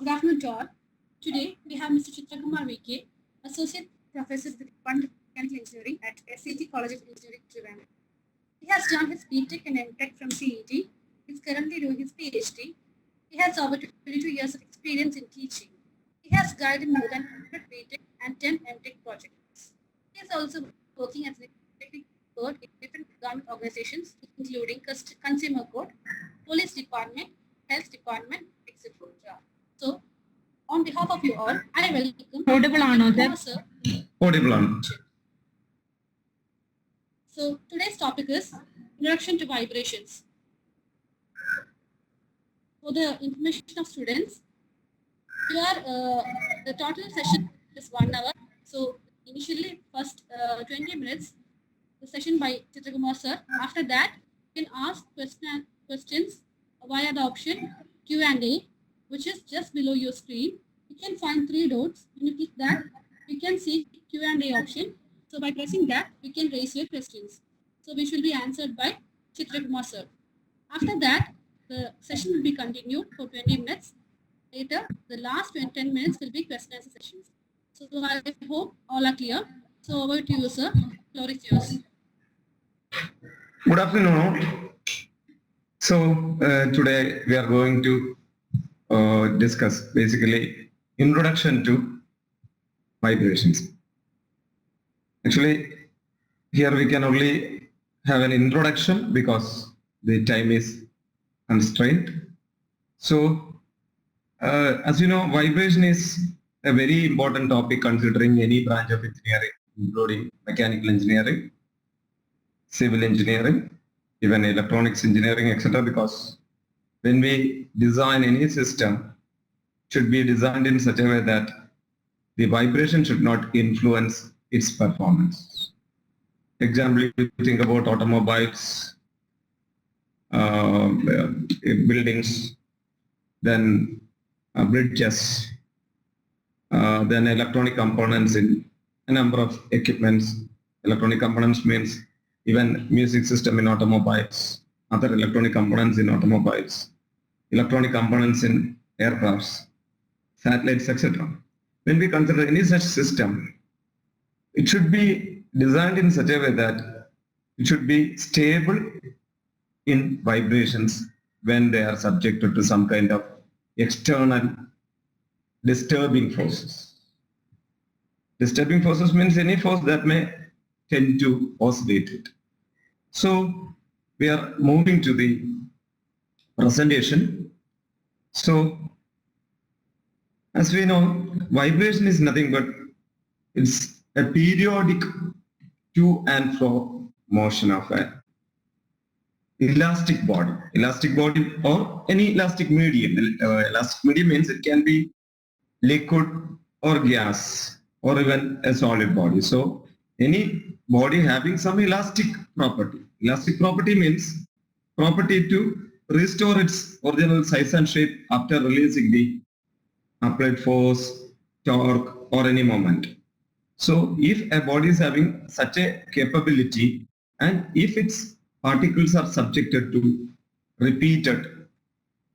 Good afternoon to all. Today we have Mr. Chitrakumar VK, Associate Professor with Department of Mechanical Engineering at SCT College of Engineering, Trivandrum. He has done his BTech and MTech from CET. He is currently doing his PhD. He has over 22 years of experience in teaching. He has guided more than 100 BTech and 10 MTech projects. He is also working as an technical expert in different government organizations, including Consumer Court, Police Department, Health Department, etc. So, on behalf of you all, I welcome Audible ആണോ sir? sir. Audible ആണ്. So, today's topic is Introduction to Vibrations. For the information of students, here the total session is 1 hour. So, initially, first 20 minutes, the session by Chitrakumar sir. After that, you can ask questions via the option Q&A, which is just below your screen. You can find 3 dots. When you click that, you can see Q&A option. So by pressing that, you can raise your questions. So which will be answered by Chitrakumar sir. After that, the session will be continued for 20 minutes. Later, the last 10 minutes will be question and answer sessions. So I hope all are clear. So over to you, sir. Floor is yours. Good afternoon. So today we are going to discuss basically introduction to vibrations. Actually, here we can only have an introduction because the time is constrained. So as you know, vibration is a very important topic considering any branch of engineering, including mechanical engineering, civil engineering, even electronics engineering, etc. Because when we design any system, it should be designed in such a way that the vibration should not influence its performance. Example, if you think about automobiles, buildings, then bridges, then electronic components in a number of equipments. Electronic components means even music system in automobiles, other electronic components in automobiles, electronic components in aircrafts, satellites, etc. When we consider any such system, it should be designed in such a way that it should be stable in vibrations when they are subjected to some kind of external disturbing forces. Disturbing forces means any force that may tend to oscillate it. So we are moving to the presentation. So as we know, vibration is nothing but it's a periodic to and fro motion of an elastic body or any elastic medium. Elastic medium means it can be liquid or gas or even a solid body. So any body having some elastic property. Elastic property means property to restore its original size and shape after releasing the applied force, torque, or any moment. So if a body is having such a capability and if its particles are subjected to repeated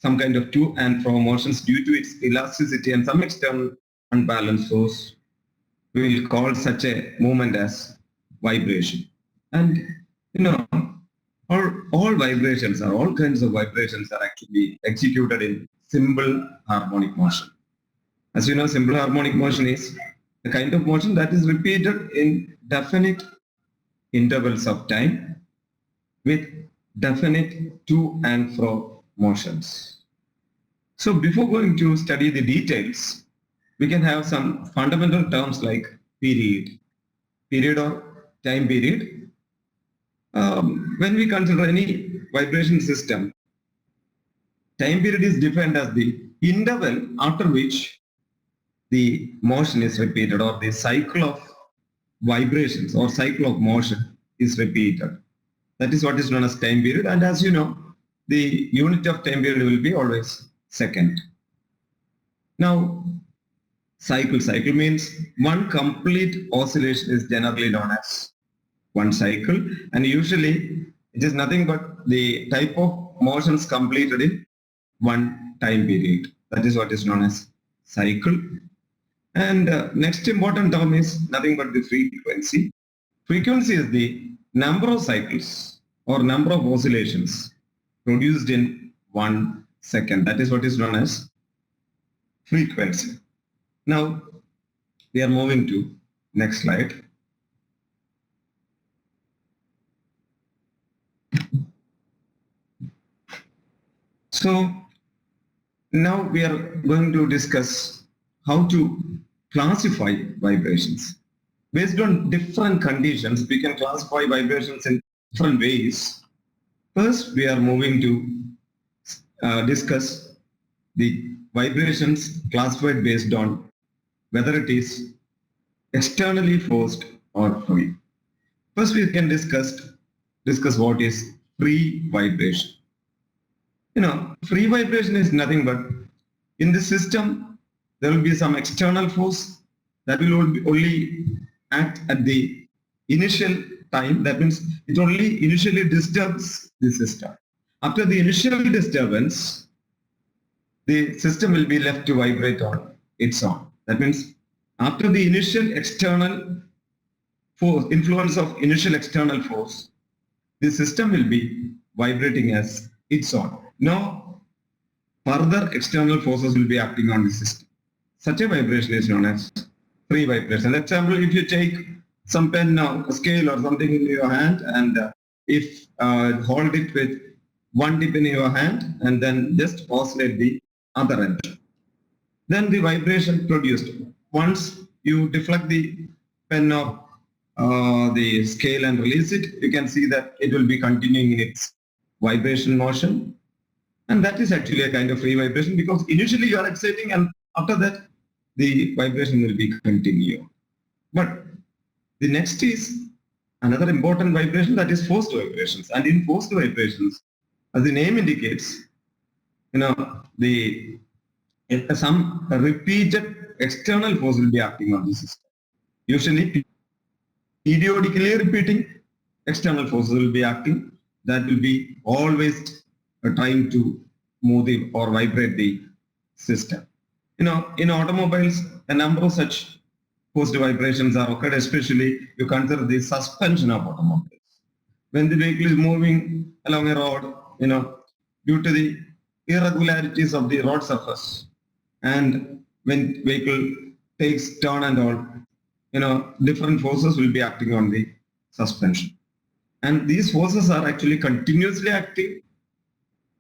some kind of to and fro motions due to its elasticity and some external unbalanced force, we will call such a movement as vibration. And you know, all vibrations or all kinds of vibrations are actually executed in simple harmonic motion. As you know, simple harmonic motion is the kind of motion that is repeated in definite intervals of time with definite to and fro motions. So before going to study the details, we can have some fundamental terms like period or time period. When we consider any vibration system, time period is defined as the interval after which the motion is repeated or the cycle of vibrations or cycle of motion is repeated. That is what is known as time period. And as you know, the unit of time period will be always second. Now, cycle means one complete oscillation is generally known as one cycle, and usually it is nothing but the type of motions completed in one time period. That is what is known as cycle. And next important term is nothing but the frequency. Frequency is the number of cycles or number of oscillations produced in 1 second. That is what is known as frequency. Now we are moving to next slide. So now we are going to discuss how to classify vibrations. Based on different conditions, we can classify vibrations in different ways. First, we are moving to discuss the vibrations classified based on whether it is externally forced or free. First, we can discuss what is free vibration. Free vibration is nothing but in the system, there will be some external force that will only act at the initial time. That means it only initially disturbs the system. After the initial disturbance, the system will be left to vibrate on its own. That means after the initial external force, influence of initial external force, the system will be vibrating as its own. No further external forces will be acting on the system. Such a vibration is known as free vibration. Example, if you take some pen now, a scale or something in your hand, and if hold it with one tip in your hand and then just oscillate the other end, then the vibration produced. Once you deflect the pen of the scale and release it, you can see that it will be continuing in its vibration motion. And that is actually a kind of free vibration because initially you are exciting and after that the vibration will be continued. But the next is another important vibration, that is forced vibrations. And in forced vibrations, as the name indicates, some repeated external force will be acting on the system. Usually periodically repeating external forces will be acting. That will be always trying to move or vibrate the system. In automobiles, a number of such forced vibrations are occurred, especially you consider the suspension of automobiles. When the vehicle is moving along a road, due to the irregularities of the road surface, and when vehicle takes turn and all, different forces will be acting on the suspension. And these forces are actually continuously acting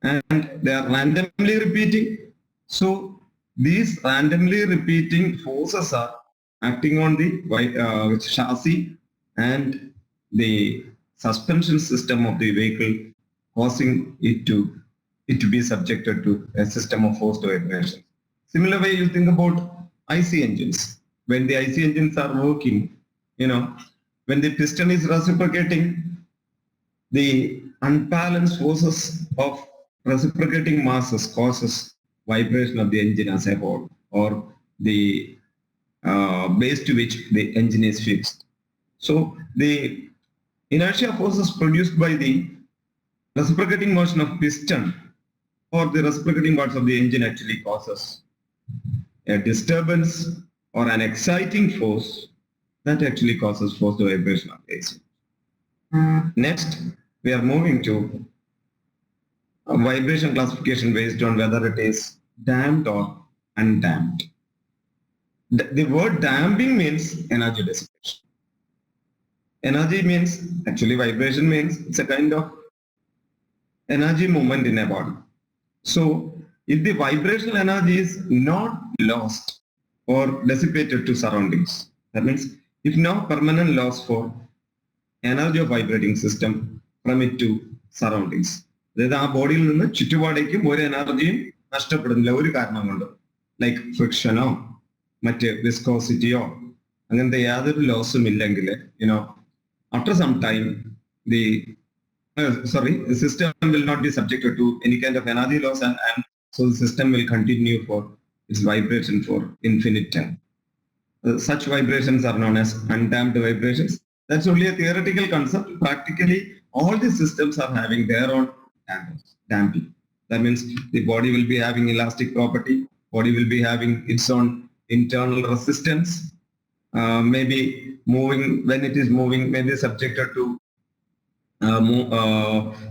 and they are randomly repeating. So these randomly repeating forces are acting on the chassis and the suspension system of the vehicle, causing it to be subjected to a system of forced vibration. Similar way, you think about IC engines. When the IC engines are working, when the piston is reciprocating, the unbalanced forces of reciprocating masses causes vibration of the engine as a whole, or the base to which the engine is fixed. So the inertia forces produced by the reciprocating motion of piston or the reciprocating parts of the engine actually causes a disturbance or an exciting force that actually causes forced vibration of the AC. Next, we are moving to a vibration classification based on whether it is damped or undamped. The word damping means energy dissipation. Energy means, actually vibration means it's a kind of energy movement in a body. So if the vibrational energy is not lost or dissipated to surroundings, that means if no permanent loss for energy of vibrating system from it to surroundings. അതായത് ആ ബോഡിയിൽ നിന്ന് ചുറ്റുപാടേക്കും ഒരു എനർജിയും നഷ്ടപ്പെടുന്നില്ല ഒരു കാരണം കൊണ്ട്, like ഫ്രിക്ഷനോ മറ്റ് വിസ്കോസിറ്റിയോ അങ്ങനത്തെ യാതൊരു ലോസും ഇല്ലെങ്കിൽ after some time the system will not be subjected to any kind of energy loss and so the system will continue for its vibration for infinite time. Such vibrations are known as undamped vibrations. That's only a theoretical concept. Practically all the systems are having their own damping. That means the body will be having elastic property body will be having its own internal resistance. Maybe moving, when it is moving, maybe subjected to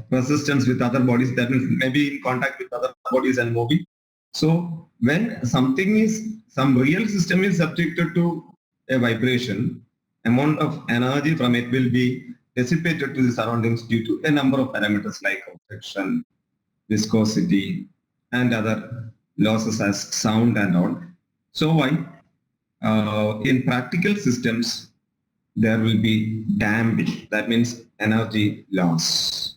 resistance with other bodies, that means maybe in contact with other bodies and moving. So when some real system is subjected to a vibration, amount of energy from it will be dissipated to the surroundings due to a number of parameters like friction, viscosity, and other losses as sound and all. So why? In practical systems, there will be damping. That means energy loss.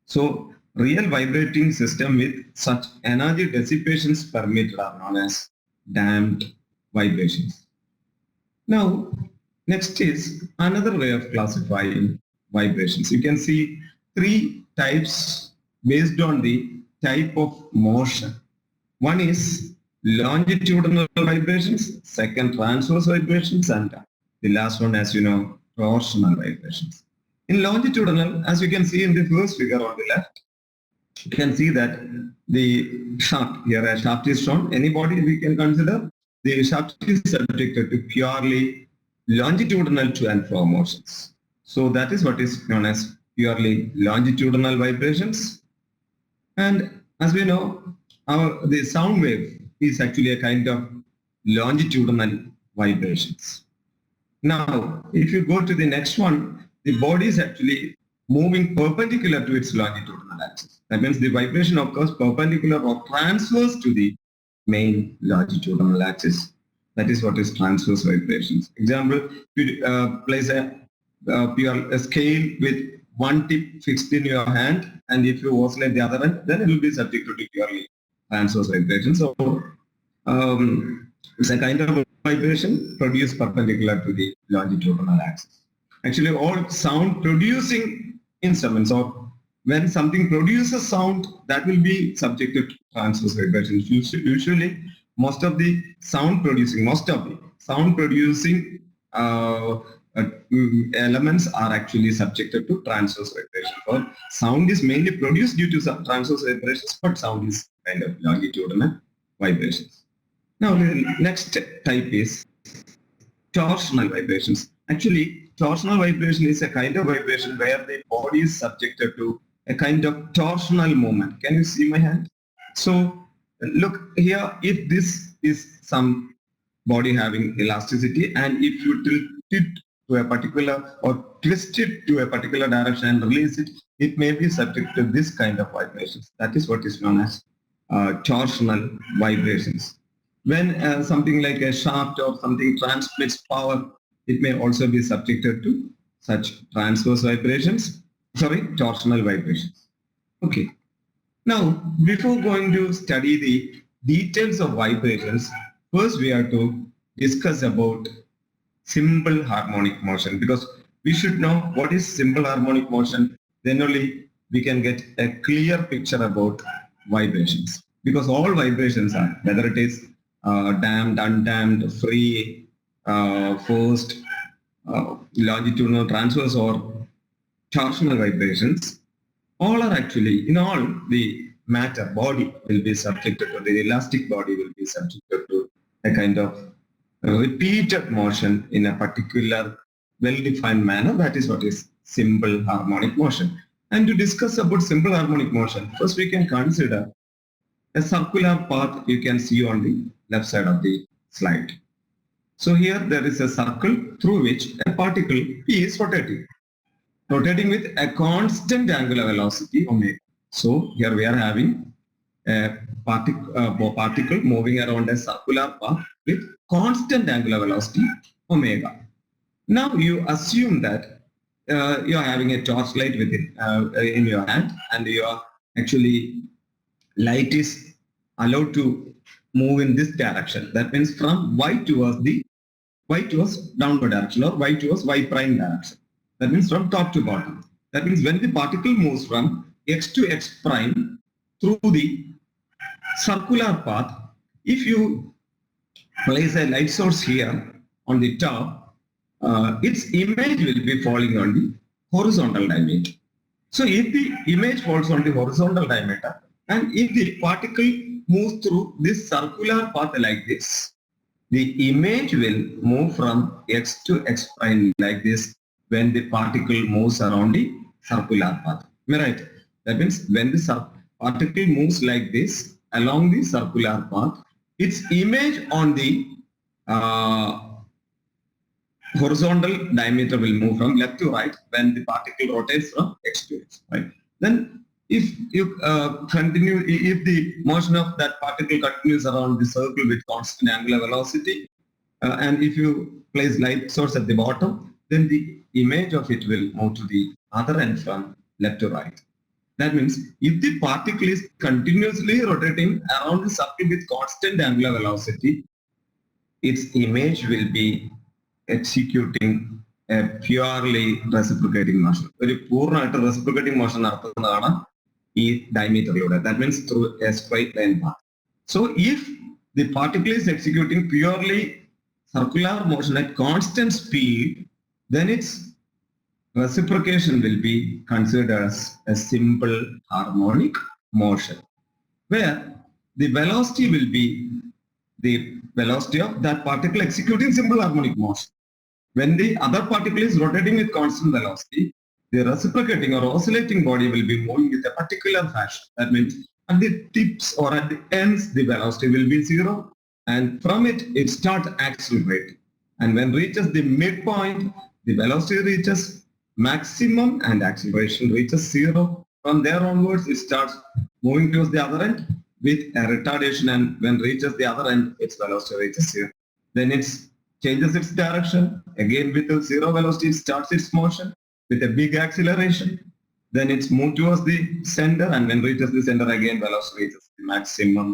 So real vibrating system with such energy dissipations permitted are known as damped vibrations. Now, next is another way of classifying vibrations. You can see three types based on the type of motion. One is longitudinal vibrations, second transverse vibrations, and the last one, as you know, torsional vibrations. In longitudinal, as you can see in the first figure on the left, you can see that the shaft, here a shaft is shown, any body we can consider, the shaft is subjected to purely longitudinal to and fro motions. So that is what is known as purely longitudinal vibrations. And as we know, the sound wave is actually a kind of longitudinal vibrations. Now, if you go to the next one, the body is actually moving perpendicular to its longitudinal axis. That means the vibration occurs perpendicular or transverse to the main longitudinal axis. That is what is transverse vibrations. Example, if you place a scale with one tip fixed in your hand, and if you oscillate the other end, then it will be subject to purely transverse vibrations. So it's a kind of vibration produced perpendicular to the longitudinal axis. Actually, all sound producing instruments, or when something produces sound, that will be subjected to transverse vibrations. Usually, most of the sound producing elements are actually subjected to transverse vibrations. Or sound is mainly produced due to some transverse vibrations, but sound is kind of longitudinal vibrations. Now, the next type is torsional vibrations. Actually, torsional vibration is a kind of vibration where the body is subjected to a kind of torsional movement. Can you see my hand? So, look here, if this is some body having elasticity, and if you tilt it to a particular or twist it to a particular direction and release it, it may be subject to this kind of vibrations. That is what is known as torsional vibrations. When something like a shaft or something transmits power, it may also be subjected to such transverse vibrations, torsional vibrations. Okay. Now, before going to study the details of vibrations, first we have to discuss about simple harmonic motion, because we should know what is simple harmonic motion. Then only we can get a clear picture about vibrations, because all vibrations are, whether it is damped, undamped, free, forced, longitudinal, transverse, or torsional vibrations, all are actually, in all, the matter, body will be subjected to, the elastic body will be subjected to a kind of repeated motion in a particular well-defined manner. That is what is simple harmonic motion. And to discuss about simple harmonic motion, first we can consider a circular path you can see on the left side of the slide. So here there is a circle through which a particle P is rotating with a constant angular velocity omega. So here we are having a particle moving around a circular path with constant angular velocity omega. Now you assume that you are having a torchlight with it in your hand, and you are actually, light is allowed to move in this direction. That means from y towards downward direction, or y towards y prime direction. That means from top to bottom. That means when the particle moves from x to x prime through the circular path, if you place a light source here on the top, its image will be falling on the horizontal diameter. So if the image falls on the horizontal diameter, and if the particle moves through this circular path like this, the image will move from x to x prime like this when the particle moves around the circular path. Am I right? That means when the particle moves like this along the circular path, its image on the horizontal diameter will move from left to right when the particle rotates from x to x, right? Then if you continue, if the motion of that particle continues around the circle with constant angular velocity, and if you place light source at the bottom, then the image of it will move to the other end from left to right. That means if the particle is continuously rotating around the circle with constant angular velocity, its image will be executing a purely reciprocating motion. ഒരു പൂർണ്ണമായിട്ട് reciprocating motion നടത്തുന്നതാണ് ഈ diameterലൂടെ. That means through a straight line path. So if the particle is executing purely circular motion at constant speed, then its reciprocation will be considered as a simple harmonic motion, where the velocity will be the velocity of that particle executing simple harmonic motion. When the other particle is rotating with constant velocity, the reciprocating or oscillating body will be moving with a particular fashion. That means at the tips or at the ends, the velocity will be zero, and from it starts accelerating. And when reaches the midpoint, the velocity reaches maximum and acceleration reaches zero. From there onwards, it starts moving towards the other end with a retardation, and when reaches the other end, its velocity reaches zero. Then it changes its direction. Again, with a zero velocity, it starts its motion with a big acceleration. Then it's moved towards the center, and when reaches the center, again velocity reaches the maximum,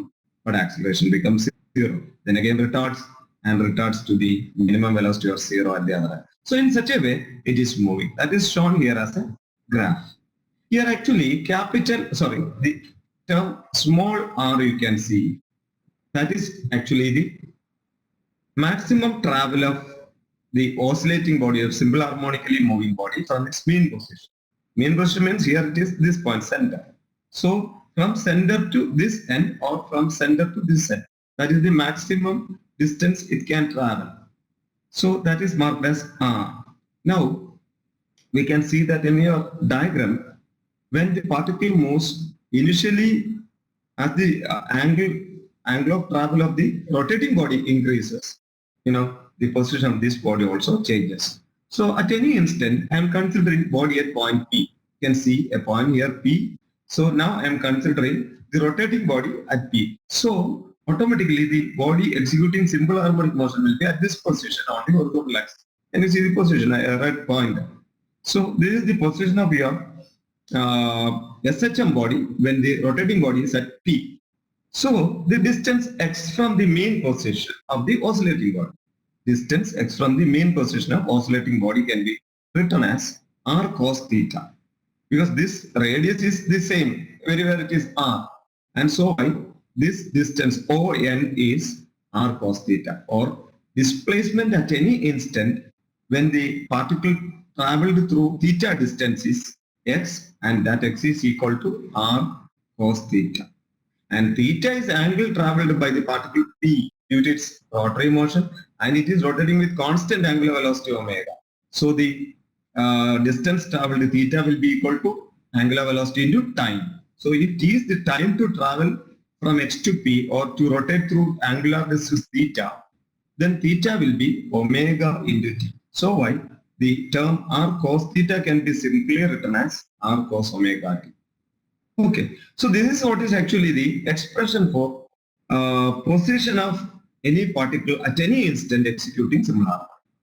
but acceleration becomes zero. Then again retards to the minimum velocity of zero at the other end. So in such a way, it is moving. That is shown here as a graph. Here actually the term small r you can see, that is actually the maximum travel of the oscillating body of simple harmonically moving body from its mean position. Mean position means here it is this point, center. So from center to this end or from center to this end, that is the maximum distance it can travel. So that is marked as R. Now we can see that in your diagram, when the particle moves initially as the angle of travel of the rotating body increases, the position of this body also changes. So at any instant, I am considering body at point P. You can see a point here P. So now I am considering the rotating body at P. So automatically the body executing simple harmonic motion will be at this position on the horizontal axis. And you see the position, a red point. So this is the position of your SHM body when the rotating body is at P. So the distance x from the mean position of the oscillating body. Distance x from the mean position of oscillating body can be written as r cos theta, because this radius is the same wherever it is r, and so this distance ON is r cos theta, or displacement at any instant when the particle traveled through theta distance is x, and that x is equal to r cos theta. And theta is angle traveled by the particle P due to its rotary motion, and it is rotating with constant angular velocity omega. So the distance traveled theta will be equal to angular velocity into time. So it is the time to travel from x to P or to rotate through angular distance theta, then theta will be omega into t. So why the term r cos theta can be simply written as r cos omega t. Okay, so this is what is actually the expression for position of any particle at any instant executing similar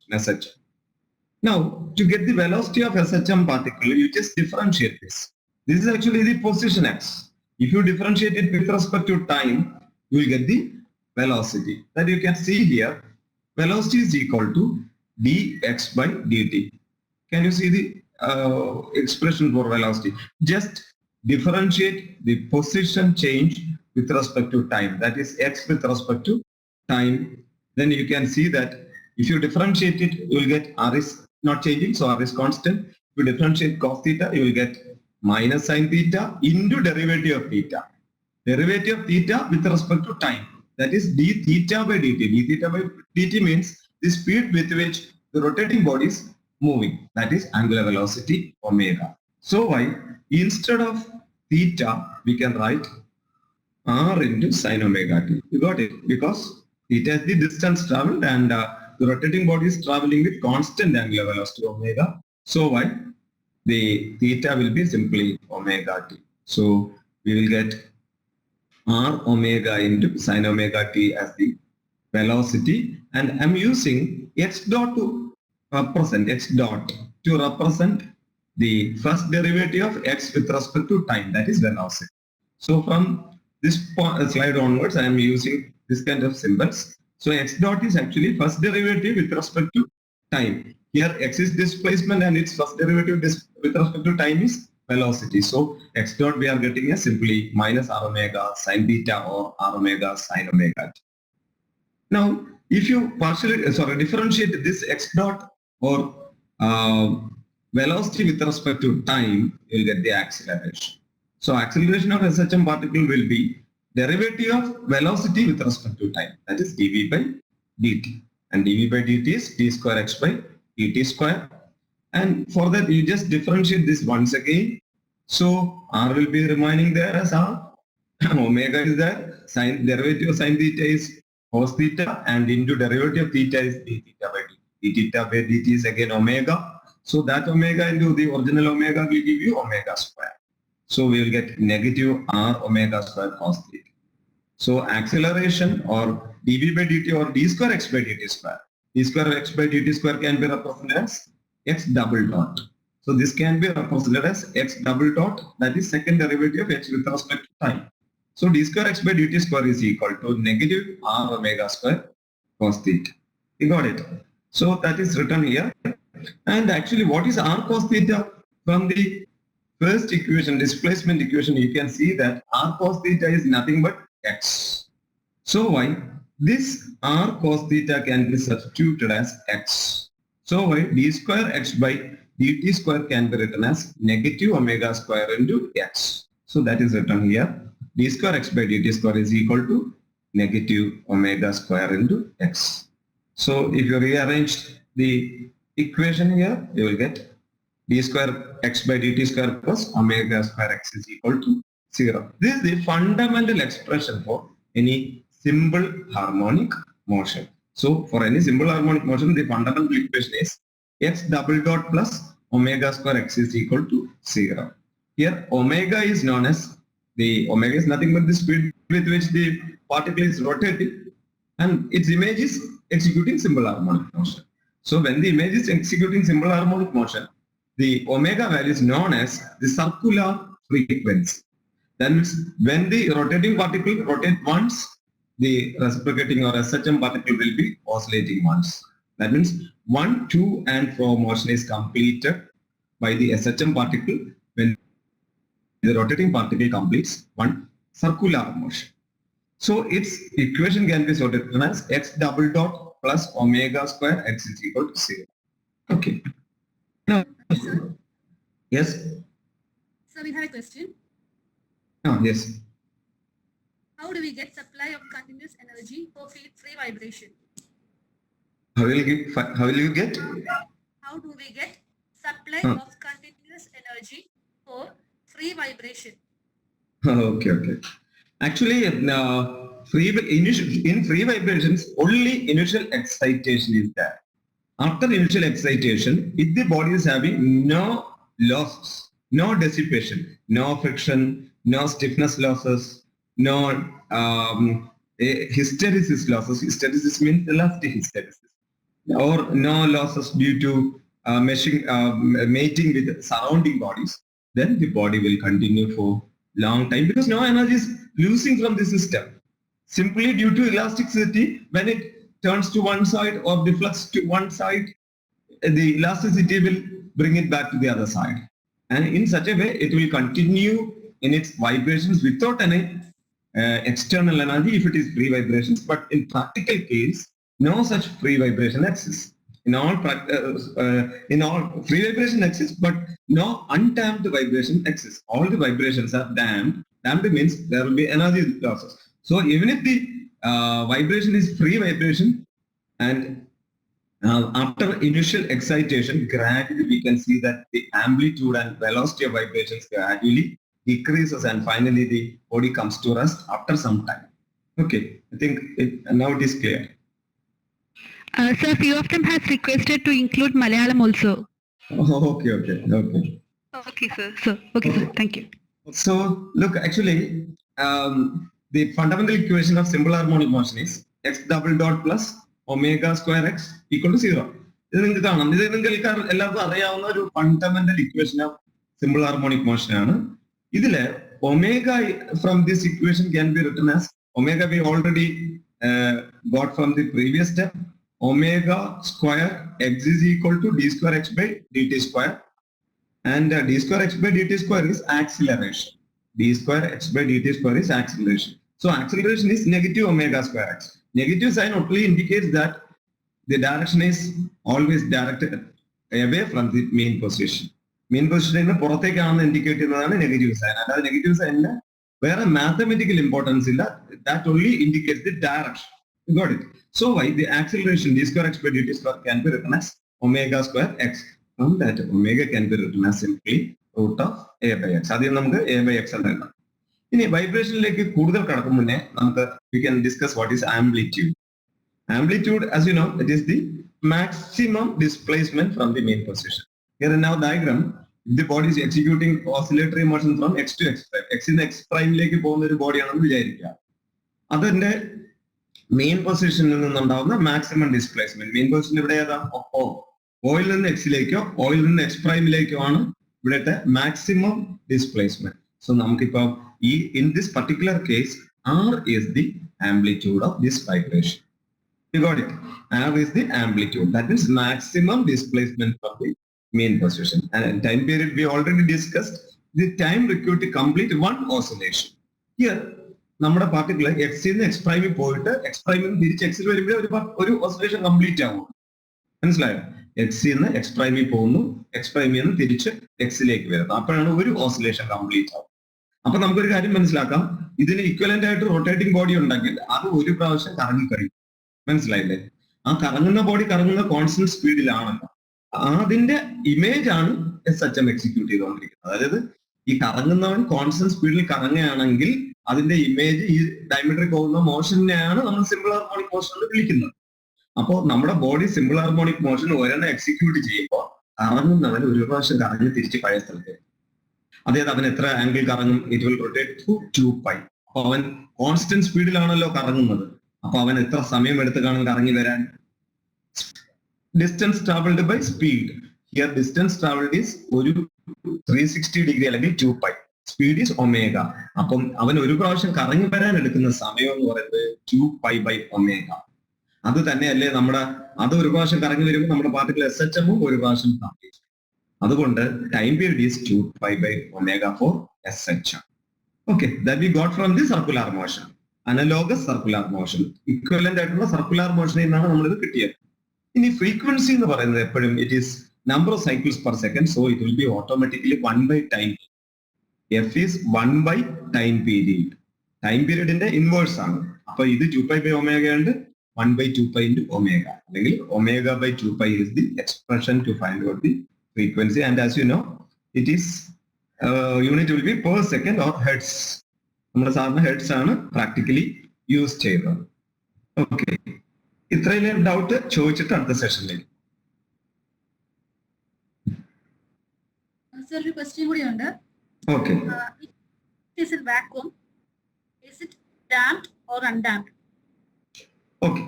SHM. Now, to get the velocity of SHM particle, you just differentiate this. This is actually the position x. If you differentiate it with respect to time, you will get the velocity. That you can see here, velocity is equal to dx by dt. Can you see the expression for velocity? Just differentiate the position change with respect to time. That is x with respect to time. Then you can see that if you differentiate it, you will get r is not changing, so r is constant. If you differentiate cos theta, you will get minus sin theta into derivative of theta. derivative of theta with respect to time. That is d theta by dt. D theta by dt means the speed with which the rotating body is moving. That is angular velocity omega. So why? Instead of theta, we can write r into sine omega t. You got it? Because theta is the distance traveled and the rotating body is traveling with constant angular velocity omega. So why? The theta will be simply omega t. So we will get r omega into sine omega t as the velocity, and I'm using x dot to represent the first derivative of x with respect to time, that is velocity. So from this slide onwards, I am using this kind of symbols. So x dot is actually first derivative with respect to time. Here x is displacement and its first derivative with respect to time is velocity. So x dot we are getting as simply minus r omega sine theta or r omega sine omega t. Now, if you differentiate this x dot or velocity with respect to time, you will get the acceleration. So acceleration of SHM particle will be derivative of velocity with respect to time, that is dv by dt. And dv by dt is d square x by dt square. And for that, you just differentiate this once again. So r will be remaining there as r, omega is there, sine derivative of sine theta is cos theta, and into derivative of theta is d theta by dt. D theta by dt is again omega. So that omega into the original omega will give you omega square. So we will get negative r omega square cos theta. So acceleration or dv by dt or d square x by dt square. D square x by dt square can be represented as x double dot. So this can be represented as x double dot, that is second derivative of h with respect to time. So d square x by dt square is equal to negative r omega square cos theta. You got it? So that is written here. And actually what is r cos theta? From the first equation, displacement equation, you can see that r cos theta is nothing but x. So why? This r cos theta can be substituted as x. So why? D square x by dt square can be written as negative omega square into x. So that is written here. D square x by dt square is equal to negative omega square into x. So if you rearrange the equation here, you will get d square x by dt square plus omega square x is equal to 0. This is the fundamental expression for any simple harmonic motion. So for any simple harmonic motion, the fundamental equation is x double dot plus omega square x is equal to 0. Here omega is known as, the omega is nothing but the speed with which the particle is rotating, and its image is executing simple harmonic motion. So when the image is executing simple harmonic motion, the omega value is known as the circular frequency. That means when the rotating particle rotates once, the reciprocating or SHM particle will be oscillating once. That means 1, 2 and 4 motion is completed by the SHM particle when the rotating particle completes one circular motion. So its equation can be written as x double dot plus omega square x is equal to 0. Okay. Now, yes? So we have a question. Yes. How do we get supply of continuous energy for field-free vibration? How will you get? How do we get supply of continuous energy for free vibration? Okay. Actually, in free vibrations, only initial excitation is there. After initial excitation, if the body is having no losses, no dissipation, no friction, no stiffness losses, no hysteresis losses. Hysteresis means elastic hysteresis, or no losses due to mating with surrounding bodies. Then the body will continue for long time because no energy is losing from the system. Simply due to elasticity, when it turns to one side or deflects to one side, the elasticity will bring it back to the other side. And in such a way, it will continue in its vibrations without any external energy if it is free vibrations. But in practical case, no such free vibration exists. In all free vibration exists, but no undamped vibration exists. All the vibrations are damped, damped means there will be energy losses. So even if the vibration is free vibration, and after initial excitation, gradually we can see that the amplitude and velocity of vibrations gradually decreases, and finally the body comes to rest after some time. Okay, I think now it is clear. Sir, few of them has requested to include Malayalam also. Okay. Okay, sir. Okay, sir. Thank you. So look, actually, the fundamental equation of simple harmonic motion is x double dot plus omega square x equal to 0. ഇത് നിങ്ങൾക്ക് കാണാം. ഇത് നിങ്ങൾക്ക് എല്ലാവർക്കും അറിയാവുന്ന ഒരു fundamental equation of simple harmonic motion ആണ്. ഇതില് omega from this equation can be written as omega we already got from the previous step. Omega square x is equal to d square x by dt square, and d square x by dt square is acceleration. D square x by dt square is acceleration. So acceleration is negative omega square x. Negative sign only indicates that the direction is always directed away from the main position. Main position in the പുറത്തേക്കാണെന്ന് indicate ചെയ്യുന്നതാണ് negative sign. അല്ലാതെ negative സൈനിന് വേറെ mathematical importance ഇല്ല. That only indicates the direction. You got it? So why the acceleration d square x by dt square can be written as omega square x. From that omega can be written as simply root of a by x. അതിൽ നമുക്ക് a by x എന്ന് എഴുതാം. ഇനി വൈബ്രേഷനിലേക്ക് കൂടുതൽ കടക്കും മുന്നേ നമുക്ക് we can discuss what is amplitude. Amplitude, as you know, it is the maximum displacement from the main position. Here in our diagram, if the body is executing oscillatory motion from x to x prime, x in x പ്രൈമിലേക്ക് പോകുന്ന ഒരു ബോഡിയാണെന്ന് വിചാരിക്കുക. അതിന്റെ main പൊസിഷനിൽ നിന്നുണ്ടാവുന്ന maximum displacement. Main position ഇവിടെ ഏതാ? Oil നിന്ന് എക്സിലേക്കോ oil നിന്ന് X പ്രൈമിലേക്കോ ആണ് ഇവിടുത്തെ മാക്സിമം ഡിസ്പ്ലേസ്മെന്റ്. സോ നമുക്കിപ്പോ ഈ in this particular case R is the amplitude of this vibration. You got it? R is the amplitude. That means maximum displacement from the main position. And time period we already discussed the time required to complete one oscillation. Here നമ്മുടെ particle എക്സിൽ നിന്ന് X പ്രൈമിൽ പോയിട്ട് X പ്രൈമിൽ നിന്ന് തിരിച്ച് എക്സിൽ വരുമ്പോൾ ഒരു oscillation complete ആവും. മനസ്സിലായോ? എക്സിൽ നിന്ന് എക്സ് പ്രൈമിൽ പോകുന്നു, എക്സ് പ്രൈമിൽ നിന്ന് തിരിച്ച് എക്സിലേക്ക് വരുന്നു. അപ്പോഴാണ് ഒരു ഓസിലേഷൻ കംപ്ലീറ്റ് ആവും. അപ്പൊ നമുക്കൊരു കാര്യം മനസ്സിലാക്കാം, ഇതിന് ഇക്വലന്റ് ആയിട്ട് റൊട്ടേറ്റിംഗ് ബോഡി ഉണ്ടെങ്കിൽ അത് ഒരു പ്രാവശ്യം കറങ്ങി കഴിയും. മനസ്സിലായില്ലേ? ആ കറങ്ങുന്ന ബോഡി കറങ്ങുന്ന കോൺസ്റ്റന്റ് സ്പീഡിലാണല്ലോ. അതിന്റെ ഇമേജ് ആണ് SHM എക്സിക്യൂട്ട് ചെയ്തുകൊണ്ടിരിക്കുന്നത്. അതായത് ഈ കറങ്ങുന്നവൻ കോൺസ്റ്റന്റ് സ്പീഡിൽ കറങ്ങുകയാണെങ്കിൽ അതിന്റെ ഇമേജ് ഈ ഡയമട്രിക് പോകുന്ന മോഷനെയാണ് നമ്മൾ സിമ്പിൾ ഹാർമോണിക് മോഷൻ എന്ന് വിളിക്കുന്നത്. അപ്പോൾ നമ്മുടെ ബോഡി സിമ്പിൾ ഹാർമോണിക് മോഷൻ ഒരെണ്ണം എക്സിക്യൂട്ട് ചെയ്യുമ്പോൾ കറങ്ങുന്നവൻ ഒരു പ്രാവശ്യം കറങ്ങി തിരിച്ച് പഴയ സ്ഥലത്തേക്ക്. അതായത് അവൻ എത്ര ആംഗിൾ കറങ്ങും? It will rotate to 2π. അപ്പൊ അവൻ കോൺസ്റ്റന്റ് സ്പീഡിലാണല്ലോ കറങ്ങുന്നത്. അപ്പൊ അവൻ എത്ര സമയം എടുത്ത് കാണും കറങ്ങി വരാൻ? Distance travelled by speed. Here distance travelled is ഒരു 360 ഡിഗ്രി അല്ലെങ്കിൽ 2π. Speed is omega. അപ്പം അവൻ ഒരു പ്രാവശ്യം കറങ്ങി വരാൻ എടുക്കുന്ന സമയം എന്ന് പറയുന്നത് 2π by ഒമേഗ. അത് തന്നെയല്ലേ അത് ഒരു പ്രാവശ്യം കറങ്ങി വരുമ്പോൾ നമ്മുടെ പാർട്ടിക്കിൾ SHM ഒരു പ്രാവശ്യം കംപ്ലീറ്റ്. അതുകൊണ്ട് time period is 2π by omega for SHM. Okay, that we got from the circular motion. Analogous circular motion. Equivalent ആയിട്ടുള്ള സർക്കുലർ മോഷനിൽ നിന്നാണ് നമ്മളിത് കിട്ടിയത്. ഇനി ഫ്രീക്വൻസി എന്ന് പറയുന്നത് എപ്പോഴും it is number of cycles per second, so it will be automatically 1 by time. F is 1 by time period. Time period in the inverse ആണ്. അപ്പൊ ഇത് 2π by omega and 1 by 2π into omega. അല്ലെങ്കിൽ omega by 2π is the expression to find out the frequency, and as you know, it is unit will be per second or hertz. നമ്മുടെ സാധാരണ hertz ആണ് practically use ചെയ്യുന്നത്. Okay, ഇത്രയും doubt ചോദിച്ചിട്ട് അടുത്ത സെഷനിലേക്ക്. Sir, ഒരു ക്വസ്റ്റ്യൻ കൂടി ഉണ്ട്. Okay. Is it vacuum? Is it damped or undamped? Okay.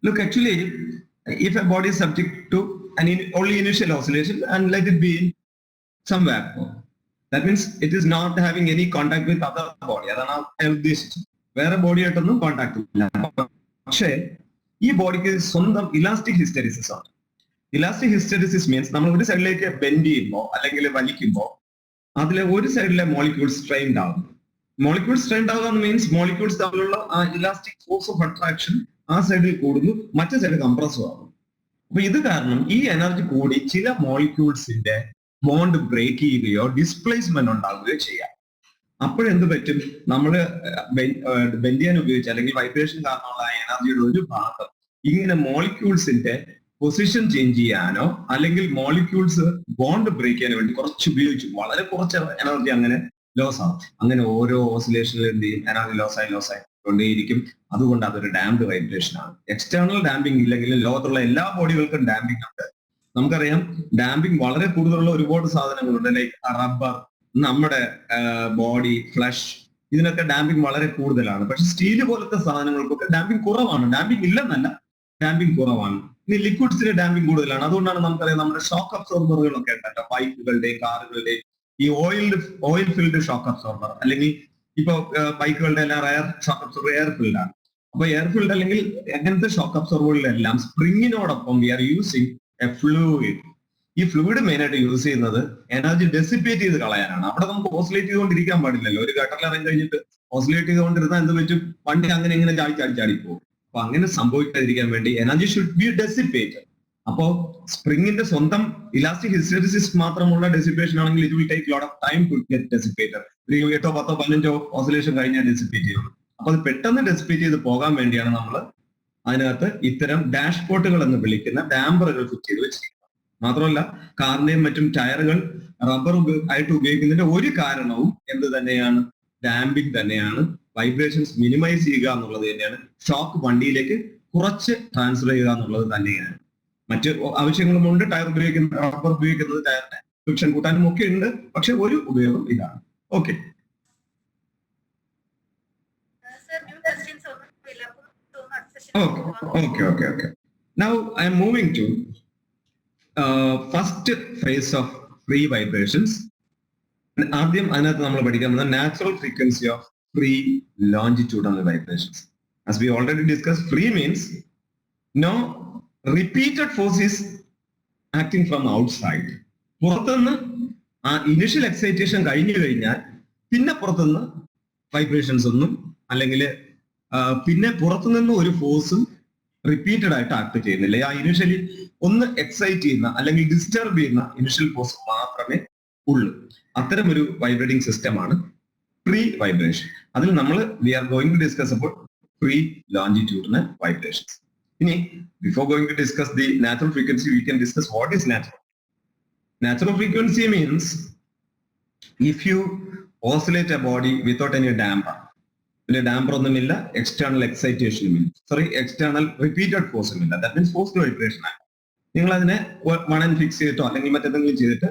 Look, actually, if a body is subject to only initial oscillation and let it be in some vacuum, that means it is not having any contact with other body. അതാണ് ഞാൻ ഉദ്ദേശിച്ചത്. വേറെ body ആയിട്ടൊന്നും contact ഇല്ല. പക്ഷേ ഈ ബോഡിക്ക് സ്വന്തം ഇലാസ്റ്റിക് ഹിസ്റ്റെറിസിസ് ആണ്. ഇലാസ്റ്റിക് ഹിസ്റ്റെറിസിസ് മീൻസ് നമ്മൾ ഒരു സൈഡിലേക്ക് ബെൻഡ് ചെയ്യുമ്പോൾ അല്ലെങ്കിൽ വലിക്കുമ്പോൾ അതിലെ ഒരു സൈഡിലെ മോളിക്യൂൾസ് സ്ട്രെയിൻഡ് ആകും. മോളിക്യൂൾസ് സ്ട്രെയിൻഡ് ആകുക മീൻസ് മോളിക്യൂൾസ് തമ്മിലുള്ള ആ ഇലാസ്റ്റിക് ഫോഴ്സ് ഓഫ് അട്രാക്ഷൻ ആ സൈഡിൽ കൂടുന്നു, മറ്റേ സൈഡ് കംപ്രസ്സും ആകും. അപ്പൊ ഇത് കാരണം ഈ എനർജി കൂടി ചില മോളിക്യൂൾസിന്റെ ബോണ്ട് ബ്രേക്ക് ചെയ്യുകയോ ഡിസ്പ്ലേസ്മെന്റ് ഉണ്ടാകുകയോ ചെയ്യാം. അപ്പോഴെന്ത് പറ്റും? നമ്മൾ ബെൻഡ് ചെയ്യാൻ ഉപയോഗിച്ച അല്ലെങ്കിൽ വൈബ്രേഷൻ കാരണമുള്ള എനർജിയുടെ ഒരു ഭാഗം ഇങ്ങനെ മോളിക്യൂൾസിന്റെ പൊസിഷൻ ചേഞ്ച് ചെയ്യാനോ അല്ലെങ്കിൽ മോളിക്യൂൾസ് ബോണ്ട് ബ്രേക്ക് ചെയ്യാനോ വേണ്ടി കുറച്ച് ഉപയോഗിച്ചു. വളരെ കുറച്ച് എനർജി അങ്ങനെ ലോസ് ആവും. അങ്ങനെ ഓരോ ഓസിലേഷനിലും എന്ത് ചെയ്യും? എനർജി ലോസ് ആയി കൊണ്ടേയിരിക്കും. അതുകൊണ്ട് അതൊരു ഡാംഡ് വൈബ്രേഷൻ ആണ്. എക്സ്റ്റേണൽ ഡാമ്പിംഗ് ഇല്ലെങ്കിൽ ലോകത്തുള്ള എല്ലാ ബോഡികൾക്കും ഡാമ്പിംഗ് ഉണ്ട്. നമുക്കറിയാം ഡാമ്പിംഗ് വളരെ കൂടുതലുള്ള ഒരുപാട് സാധനങ്ങളുണ്ട്. ലൈക്ക് റബ്ബർ, നമ്മുടെ ബോഡി, ഫ്ലഷ്, ഇതിനൊക്കെ ഡാമ്പിംഗ് വളരെ കൂടുതലാണ്. പക്ഷെ സ്റ്റീല് പോലത്തെ സാധനങ്ങൾക്കൊക്കെ ഡാമ്പിംഗ് കുറവാണ്. ഡാമ്പിംഗ് ഇല്ലെന്നല്ല, ഡാമ്പിംഗ് കുറവാണ്. ഇനി ലിക്വിഡ്സിന് ഡാമ്പിംഗ് കൂടുതലാണ്. അതുകൊണ്ടാണ് നമുക്കറിയാം നമ്മുടെ ഷോക്ക് അബ്സോർബറുകളൊക്കെ ഉണ്ടല്ലോ, ബൈക്കുകളുടെയും കാറുകളുടെയും ഈ ഓയിൽ ഫിൽഡ് ഷോക്ക് അബ്സോർബർ, അല്ലെങ്കിൽ ഇപ്പൊ ബൈക്കുകളുടെ എല്ലാം ഷോക്ക് അബ്സോർബർ എയർ ഫിൽഡ് ആണ്. അപ്പൊ എയർ ഫിൽഡ് അല്ലെങ്കിൽ അങ്ങനത്തെ ഷോക്ക് അബ്സോർബറുകളിലെല്ലാം സ്പ്രിങ്ങിനോടൊപ്പം we are using a fluid. ഈ ഫ്ലൂയിഡ് മെയിൻ ആയിട്ട് യൂസ് ചെയ്യുന്നത് എനർജി ഡെസിപ്പേറ്റ് ചെയ്ത് കളയാനാണ്. അവിടെ നമുക്ക് ഓസിലേറ്റ് ചെയ്തുകൊണ്ടിരിക്കാൻ പാടില്ലല്ലോ. ഒരു ഗട്ടറിൽ ഇറങ്ങി കഴിഞ്ഞിട്ട് ഓസിലേറ്റ് ചെയ്തുകൊണ്ടിരുന്നാൽ എന്ത് പറ്റും? വണ്ടി അങ്ങനെ ഇങ്ങനെ ചാടി പോകും. അപ്പൊ അങ്ങനെ സംഭവിക്കാതിരിക്കാൻ വേണ്ടി എനർജി ഷുഡ് ബി ഡെസിപ്പേറ്റഡ്. അപ്പോ സ്പ്രിങ്ങിന്റെ സ്വന്തം ഇലാസ്റ്റിക് ഹിസ്റ്ററിസിസ് മാത്രമുള്ള ഡെസിപ്പേഷൻ ആണെങ്കിൽ it will take lot of time to get dissipated. ഒരു 8, 10, 15 ഓസിലേഷൻ കഴിഞ്ഞാൽ ഡെസിപ്പേറ്റ് ചെയ്യുള്ളൂ. അപ്പൊ അത് പെട്ടെന്ന് ഡെസിപ്പേറ്റ് ചെയ്ത് പോകാൻ വേണ്ടിയാണ് നമ്മൾ അതിനകത്ത് ഇത്തരം ഡാഷ്പോട്ടുകൾ എന്ന് വിളിക്കുന്ന ഡാമ്പറുകൾ ഫിറ്റ് ചെയ്ത് വെച്ചിരിക്കുന്നത്. മാത്രമല്ല കാറിന്റെയും മറ്റും ടയറുകൾ റബ്ബർ ആയിട്ട് ഉപയോഗിക്കുന്നതിന്റെ ഒരു കാരണവും എന്ത് തന്നെയാണ്? ഡാമ്പിംഗ് തന്നെയാണ്. വൈബ്രേഷൻസ് മിനിമൈസ് ചെയ്യുക എന്നുള്ളത് തന്നെയാണ്. ഷോക്ക് വണ്ടിയിലേക്ക് കുറച്ച് ട്രാൻസ്ഫർ ചെയ്യുക എന്നുള്ളത് തന്നെയാണ്. മറ്റ് ആവശ്യങ്ങളുമുണ്ട്. ടയർ ഉപയോഗിക്കുന്ന റബ്ബർ ഉപയോഗിക്കുന്നത് ടയറിന്റെ ഫ്രിക്ഷൻ കൂട്ടാനും ഒക്കെ ഉണ്ട്. പക്ഷെ ഒരു ഉപയോഗം ഇതാണ്. Okay. Okay. Now I am moving to first phase of free vibrations. ആദ്യം അതിനകത്ത് നമ്മൾ പഠിക്കാൻ പോകുന്നത് natural frequency of free longitudinal vibrations. As we already discussed, free means no repeated force is acting from outside. പുറത്തുനിന്ന് ആ initial excitation കഴിഞ്ഞു കഴിഞ്ഞാൽ പിന്നെ പുറത്തുനിന്ന് വൈബ്രേഷൻസ് ഒന്നും അല്ലെങ്കിൽ പിന്നെ പുറത്തുനിന്ന് ഒരു ഫോഴ്സും റിപ്പീറ്റഡ് ആയിട്ട് ആക്ട് ചെയ്യുന്നില്ല. ആ ഇനിഷ്യലി ഒന്ന് എക്സൈറ്റ് ചെയ്യുന്ന അല്ലെങ്കിൽ ഡിസ്റ്റർബ് ചെയ്യുന്ന ഇനിഷ്യൽ ഫോഴ്സ് മാത്രമേ ഉള്ളൂ. അത്തരം ഒരു വൈബ്രേറ്റിംഗ് സിസ്റ്റമാണ് ഫ്രീ വൈബ്രേഷൻ. അതിൽ നമ്മൾ we are going to discuss അപ്പോൾ ഫ്രീ ലോഞ്ചിറ്റ്യൂഡിനൽ വൈബ്രേഷൻസ്. ഇനി before going to discuss the natural frequency we can discuss what is natural. Natural frequency means if you oscillate a body without any damper. പിന്നെ damper ഒന്നുമില്ല, external എക്സൈറ്റേഷനും ഇല്ല, external repeated ഫോഴ്സും ഇല്ല. That means forced vibration ആണ്. നിങ്ങൾ അതിനെ one fix ചെയ്തിട്ടോ അല്ലെങ്കിൽ മറ്റെന്തെങ്കിലും ചെയ്തിട്ട്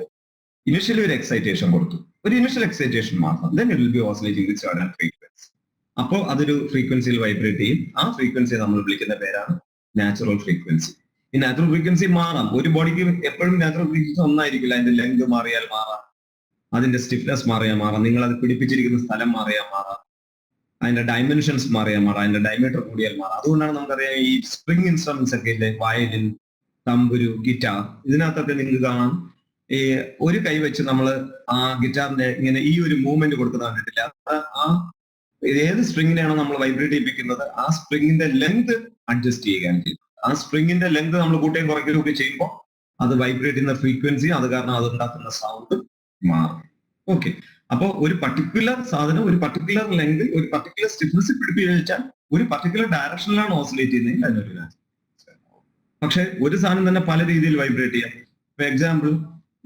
ഇനിഷ്യലി ഒരു എക്സൈറ്റേഷൻ കൊടുത്തു, ഒരു ഇനിഷ്യൽ എക്സൈറ്റേഷൻ മാത്രം, then it will be oscillating with certain frequency. അപ്പോൾ അതൊരു ഫ്രീക്വൻസിയിൽ വൈബ്രേറ്റ് ചെയ്യും. ആ ഫ്രീക്വൻസിയെ നമ്മൾ വിളിക്കുന്ന പേരാണ് നാച്ചുറൽ ഫ്രീക്വൻസി. ഈ നാച്ചുറൽ ഫ്രീക്വൻസി മാറാം. ഒരു ബോഡിക്ക് എപ്പോഴും നാച്ചുറൽ ഫ്രീക്വൻസി ഒന്നായിരിക്കില്ല. അതിന്റെ ലെങ്ത് മാറിയാൽ മാറാം, അതിന്റെ സ്റ്റിഫ്നെസ് മാറിയാൽ മാറാം, നിങ്ങൾ അത് പിടിപ്പിച്ചിരിക്കുന്ന സ്ഥലം മാറിയാൽ മാറാം, അതിന്റെ ഡയമെൻഷൻസ് മാറിയാൽ മാറാം, അതിന്റെ ഡയമീറ്റർ കൂടിയാൽ മാറാം. അതുകൊണ്ടാണ് നമുക്കറിയാം ഈ സ്പ്രിംഗ് ഇൻസ്ട്രുമെന്റ്സ് ഒക്കെ ഇല്ലേ, വയലിൻ, തമ്പുരു, ഗിറ്റാർ, ഇതിനകത്തൊക്കെ നിങ്ങൾക്ക് കാണാം ഈ ഒരു കൈ വെച്ച് നമ്മൾ ആ ഗിറ്റാറിന്റെ ഇങ്ങനെ ഈ ഒരു മൂവ്മെന്റ് കൊടുക്കുന്ന കണ്ടിട്ടില്ല. ആ ഏത് സ്പ്രിങ്ങിനെയാണോ നമ്മൾ വൈബ്രേറ്റ് ചെയ്യിപ്പിക്കുന്നത് ആ സ്പ്രിങ്ങിന്റെ ലെങ്ത് അഡ്ജസ്റ്റ് ചെയ്യുകയാണ് ചെയ്യുന്നത്. ആ സ്പ്രിങ്ങിന്റെ ലെങ്ത് നമ്മൾ കൂട്ടുകയും കുറയ്ക്കുകയും ഒക്കെ ചെയ്യുമ്പോൾ അത് വൈബ്രേറ്റ് ചെയ്യുന്ന ഫ്രീക്വൻസി, അത് കാരണം അത് ഉണ്ടാക്കുന്ന സൗണ്ട് മാറും. ഓക്കെ. അപ്പോൾ ഒരു പർട്ടിക്കുലർ സാധനം ഒരു പർട്ടിക്കുലർ ലെങ്ത് ഒരു പർട്ടിക്കുലർ സ്റ്റിഫ്നെസ് പിടിപ്പിച്ചാൽ ഒരു പർട്ടിക്കുലർ ഡയറക്ഷനിലാണ് ഓസിലേറ്റ് ചെയ്യുന്നതെങ്കിൽ അതിനൊരു നാച്ചുറൽ. പക്ഷെ ഒരു സാധനം തന്നെ പല രീതിയിൽ വൈബ്രേറ്റ് ചെയ്യാം. ഫോർ എക്സാമ്പിൾ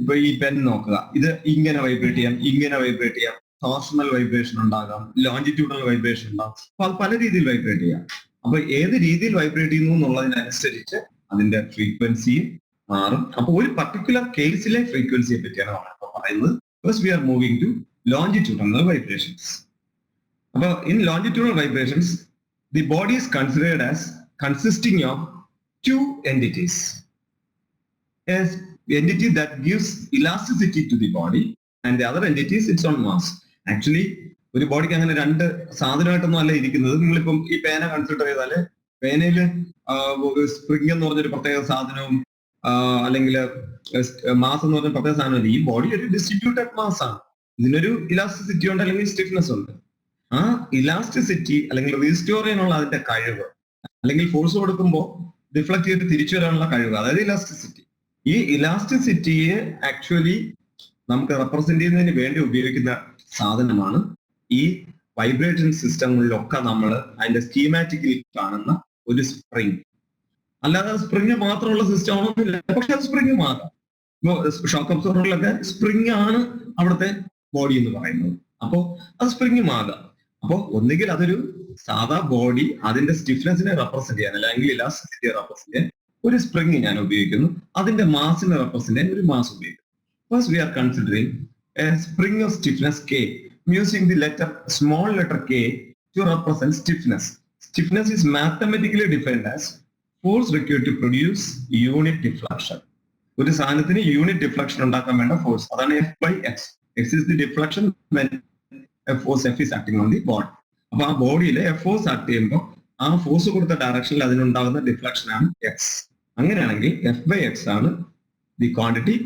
ഇപ്പൊ ഈ പെൻ നോക്കുക, ഇത് ഇങ്ങനെ വൈബ്രേറ്റ് ചെയ്യാം, ഇങ്ങനെ വൈബ്രേറ്റ് ചെയ്യാം, ടോർഷണൽ വൈബ്രേഷൻ ഉണ്ടാകാം, ലോഞ്ചിറ്റ്യൂഡൽ വൈബ്രേഷൻ ഉണ്ടാകും. അപ്പൊ അത് പല രീതിയിൽ വൈബ്രേറ്റ് ചെയ്യാം. അപ്പൊ ഏത് രീതിയിൽ വൈബ്രേറ്റ് ചെയ്യുന്നു എന്നുള്ളതിനനുസരിച്ച് അതിന്റെ ഫ്രീക്വൻസിയും മാറും. അപ്പൊ ഒരു പർട്ടിക്കുലർ കേസിലെ ഫ്രീക്വൻസിയെ പറ്റിയാണ് നമ്മളിപ്പോ പറയുന്നത്. First we are moving to longitudinal vibrations. അപ്പൊ in longitudinal vibrations the body is considered as consisting of two entities. A entity that gives elasticity to the body and the other entity is its own mass. Actually ഒരു ബോഡിക്ക് അങ്ങനെ രണ്ട് സാധനമായിട്ടൊന്നും അല്ല ഇരിക്കുന്നത്. നിങ്ങളിപ്പം ഈ പേന കൺസിഡർ ചെയ്താല് പേനയിൽ സ്പ്രിംഗ് എന്ന് പറഞ്ഞൊരു പ്രത്യേക സാധനവും അല്ലെങ്കിൽ മാസ് എന്ന് പറഞ്ഞ പ്രത്യേക സാധനമല്ല. ഈ ബോഡി ഒരു ഡിസ്ട്രിബ്യൂട്ടഡ് മാസ് ആണ്. ഇതിനൊരു ഇലാസ്റ്റിസിറ്റി ഉണ്ട് അല്ലെങ്കിൽ സ്റ്റിഫ്നെസ് ഉണ്ട്. ആ ഇലാസ്റ്റിസിറ്റി അല്ലെങ്കിൽ റീസ്റ്റോർ ചെയ്യാനുള്ള അതിന്റെ കഴിവ് അല്ലെങ്കിൽ ഫോഴ്സ് കൊടുക്കുമ്പോൾ റിഫ്ലക്ട് ചെയ്ത് തിരിച്ചു വരാനുള്ള കഴിവ്, അതായത് ഇലാസ്റ്റിസിറ്റി. ഈ ഇലാസ്റ്റിസിറ്റിയെ ആക്ച്വലി നമുക്ക് റെപ്രസെന്റ് ചെയ്യുന്നതിന് വേണ്ടി ഉപയോഗിക്കുന്ന സാധനമാണ് ഈ വൈബ്രേഷൻ സിസ്റ്റങ്ങളിലൊക്കെ നമ്മൾ അതിന്റെ സ്കീമാറ്റിക്കിൽ കാണുന്ന ഒരു സ്പ്രിങ്. അല്ലാതെ സ്പ്രിങ് മാത്രമുള്ള സിസ്റ്റം ആണെന്നില്ല, പക്ഷെ അത് സ്പ്രിങ് മാത്രം. ഷോക്ക് അബ്സോർബറിലൊക്കെ സ്പ്രിങ് ആണ് അവിടുത്തെ ബോഡി എന്ന് പറയുന്നത്. അപ്പോ അത് സ്പ്രിങ് ആകാം. അപ്പോ ഒന്നുകിൽ അതൊരു സാധാ ബോഡി അതിന്റെ സ്റ്റിഫ്നെസിനെ റെപ്രസെന്റ് ചെയ്യാൻ അല്ലെങ്കിൽ ഇലാസ്റ്റിസിറ്റിയെ റെപ്രസെന്റ് ചെയ്യാൻ ഒരു സ്പ്രിങ് ഞാൻ ഉപയോഗിക്കുന്നു. അതിന്റെ മാസിനെ റെപ്രസെന്റ് ചെയ്യാൻ ഒരു മാസ് ഉപയോഗിക്കുന്നു. First we R considering A spring of stiffness K using the small letter K to represent stiffness. Stiffness is mathematically defined as force required to produce unit deflection. ഒരു സാധനത്തിന് unit deflection ഉണ്ടാക്കാൻ വേണ്ട force, അതാണ് F/x. X is the deflection when force F is acting on the body. അപ്പൊ ആ ബോഡിയിൽ force act ചെയ്യുമ്പോൾ ആ ഫോഴ്സ് കൊടുത്ത ഡയറക്ഷനിൽ അതിനുണ്ടാകുന്ന ഡിഫ്ലക്ഷൻ ആണ് എക്സ്. അങ്ങനെയാണെങ്കിൽ F/x ആണ് the quantity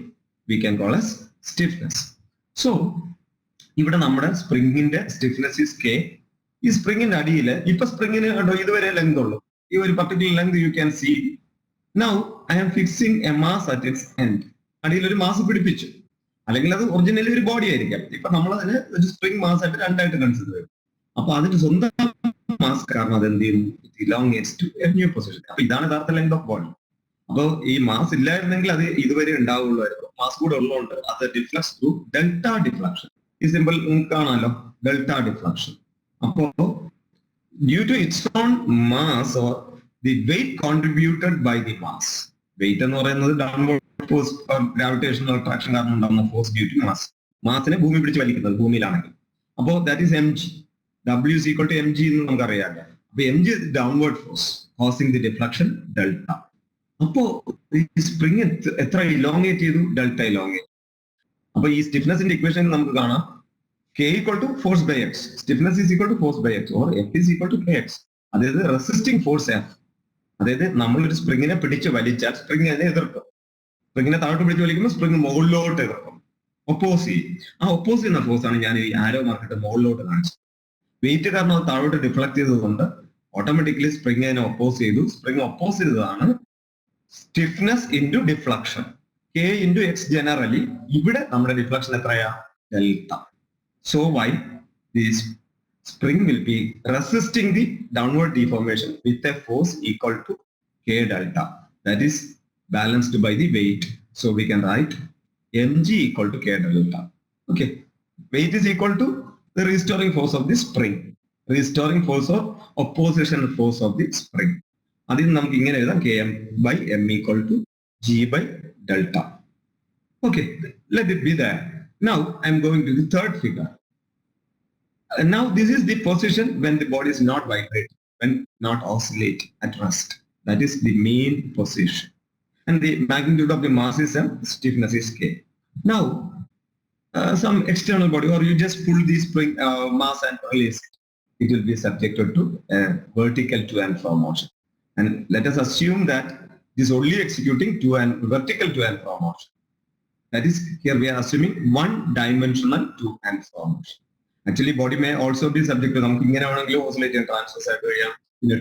V can call as stiffness. So ഇവിടെ നമ്മുടെ സ്പ്രിങ്ങിന്റെ സ്റ്റിഫ്നെസ് ഈസ് K. ഈ സ്പ്രിങ്ങിന്റെ അടിയിൽ ഇപ്പൊ സ്പ്രിങ്ങിന് കണ്ടോ ഇതുവരെ ലെങ്ത് ഉള്ളൂ. ഈ ഒരു particular length you can see. Now I am fixing a mass at its end. അടിയിൽ ഒരു മാസ് പിടിപ്പിച്ചു, അല്ലെങ്കിൽ അത് ഒറിജിനലി ഒരു ബോഡി ആയിരിക്കാം. ഇപ്പൊ നമ്മൾ അതിന് ഒരു സ്പ്രിംഗ് മാസ് ആയിട്ട് രണ്ടായിട്ട് കൺസിഡർ ചെയ്യും. അപ്പൊ അതിന്റെ സ്വന്തം മാസ് കാരണം അത് എന്ത് ചെയ്യും, ഇലോങ്ങേറ്റ്സ് ടു എ ന്യൂ പൊസിഷൻ. അപ്പൊ ഇതാണ് യഥാർത്ഥ ലെങ്ത് ഓഫ് ബോഡി. അപ്പൊ ഈ മാസ് ഇല്ലായിരുന്നെങ്കിൽ അത് ഇതുവരെ ഉണ്ടാവുള്ളായിരുന്നു. മാസ് കൂടെ ഉള്ളതുകൊണ്ട് അത് ഡിഫ്ലക്സ് ത്രൂ ഡെൽറ്റ ഡിഫ്ലക്ഷൻ. ഈ സിമ്പിൾ കാണാമല്ലോ, ഡെൽറ്റ ഡിഫ്ലക്ഷൻ. അപ്പോ due to its own mass or the weight contributed by the mass. Weight എന്ന് പറയുന്നത് ഡൗൺവേർഡ് ഫോഴ്സ് ഗ്രാവിറ്റേഷണൽ അട്രാക്ഷൻ കാരണം ഉണ്ടാകുന്ന ഫോഴ്സ് ഡ്യൂ ടു മാസ്. മാസിനെ ഭൂമി പിടിച്ച് വലിക്കുന്നത് ഭൂമിയിലാണെങ്കിൽ. അപ്പോ that is mg. W is equal to mg എന്ന് നമുക്കറിയാമല്ലോ. അപ്പൊ mg is downward force causing the deflection delta. അപ്പോ ഈ സ്പ്രിങ് എത്ര ഇലോങ്ങേറ്റ് ചെയ്തു, ഡെൽറ്റ ഇലോങ്ങേറ്റ്. അപ്പൊ ഈ സ്റ്റിഫ്നെസിന്റെ ഇക്വേഷൻ നമുക്ക് കാണാം K equal to force by x. Stiffness is equal to force by x or F is equal to Kx. അതായത് resisting force F. അതായത് നമ്മളൊരു സ്പ്രിങ്ങിനെ പിടിച്ച് വലിച്ചാൽ സ്പ്രിങ് അതിനെ എതിർക്കും. സ്പ്രിങ്ങിനെ താഴോട്ട് പിടിച്ച് വലിക്കുമ്പോൾ സ്പ്രിങ് മുകളിലോട്ട് എതിർക്കും, ഒപ്പോസ് ചെയ്യും. ആ ഒപ്പോസ് ചെയ്യുന്ന ഫോഴ്സ് ആണ് ഞാൻ ഈ ആരോ മാർക്കിട്ട് മുകളിലോട്ട് കാണിച്ചത്. വെയിറ്റ് കാരണം അത് താഴോട്ട് ഡിഫ്ലക്ട് ചെയ്തതുകൊണ്ട് ഓട്ടോമാറ്റിക്കലി സ്പ്രിങ് അതിനെ ഒപ്പോസ് ചെയ്തു. സ്പ്രിങ് ഒപ്പോസ് ചെയ്തതാണ് stiffness into deflection. K into X generally. ഇവിടെ നമ്മുടെ ഡിഫ്ലക്ഷൻ എത്രയാ, delta. So why this spring will be resisting the downward deformation with a force equal to K delta, that is balanced by the weight. So we can write mg equal to K delta. Okay, weight is equal to the restoring force of the spring, restoring force of opposition force of the spring. അതിന് നമുക്ക് ഇങ്ങനെ എഴുതാം Km by m equal to g by delta. Okay, let it be there. Now I am going to the third figure. Now this is the position when the body is not vibrating, when not oscillate at rest. That is the mean position. And the magnitude of the mass is m, stiffness is K. Now some external body, or you just pull the spring mass and release it. It will be subjected to a vertical to and fro motion. And let us assume that it is only executing vertical to and fro motion. That is, here we are assuming one-dimensional to and fro motion. Actually, body may also be subject to നമുക്ക് ഇങ്ങനെ വേണമെങ്കിലും oscillate ചെയ്യാം, transverse ആയിട്ട് കഴിയാം, പിന്നെ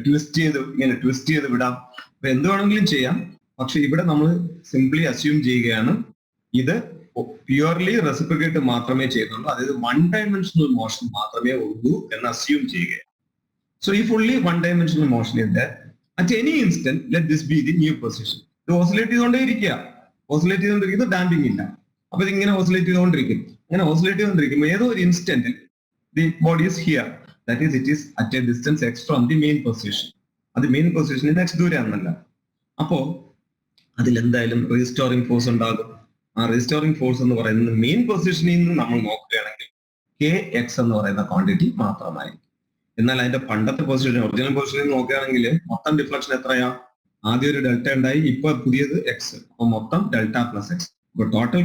twist ചെയ്ത് വിടാം. അപ്പൊ എന്ത് വേണമെങ്കിലും ചെയ്യാം. പക്ഷെ ഇവിടെ നമ്മൾ സിംപ്ലി അസ്യൂം ചെയ്യുകയാണ് ഇത് പ്യുവർലി റെസിപ്രിക്കേറ്റ് മാത്രമേ ചെയ്യുന്നുള്ളൂ, അതായത് വൺ ഡയമെൻഷണൽ മോഷൻ മാത്രമേ ഉള്ളൂ എന്ന് അസ്യൂം ചെയ്യുകയാണ്. സോ ഈ ഫുള്ളി വൺ ഡയമെൻഷണൽ മോഷൻ ഉണ്ട്. At any instant let this be the new position. ഇത് ഓസിലേറ്റ് ചെയ്തുകൊണ്ടിരിക്കുന്നത് ഡാമ്പിങ് ഇല്ല. അപ്പൊ ഇതിങ്ങനെ ഓസിലേറ്റ് ചെയ്തുകൊണ്ടിരിക്കും. അങ്ങനെ ഓസിലേറ്റ് ചെയ്തുകൊണ്ടിരിക്കുമ്പോൾ ഏതോ ഒരു ഇൻസ്റ്റന്റിൽ the body is here, that is it is at a distance x from the main position. അത് മെയിൻ പൊസിഷനിൽ x ദൂരെയാണല്ല. അപ്പോ അതിൽ എന്തായാലും റീസ്റ്റോറിംഗ് ഫോഴ്സ് ഉണ്ടാകും. ആ റീസ്റ്റോറിംഗ് ഫോഴ്സ് എന്ന് പറയുന്നത് മെയിൻ പൊസിഷനിൽ നിന്ന് നമ്മൾ നോക്കുകയാണെങ്കിൽ Kx എന്ന് പറയുന്ന ക്വാണ്ടിറ്റി മാത്രമായിരിക്കും. എന്നാൽ അതിന്റെ പണ്ടത്തെ പൊസിഷൻ, ഒറിജിനൽ പൊസിഷനിൽ നോക്കുകയാണെങ്കിൽ മൊത്തം ഡിഫ്ലക്ഷൻ എത്രയാ, ആദ്യം ഒരു ഡെൽറ്റ ഉണ്ടായി, ഇപ്പൊ പുതിയത് എക്സ്, അപ്പൊ മൊത്തം ഡെൽറ്റ പ്ലസ് എക്സ്. അപ്പൊ total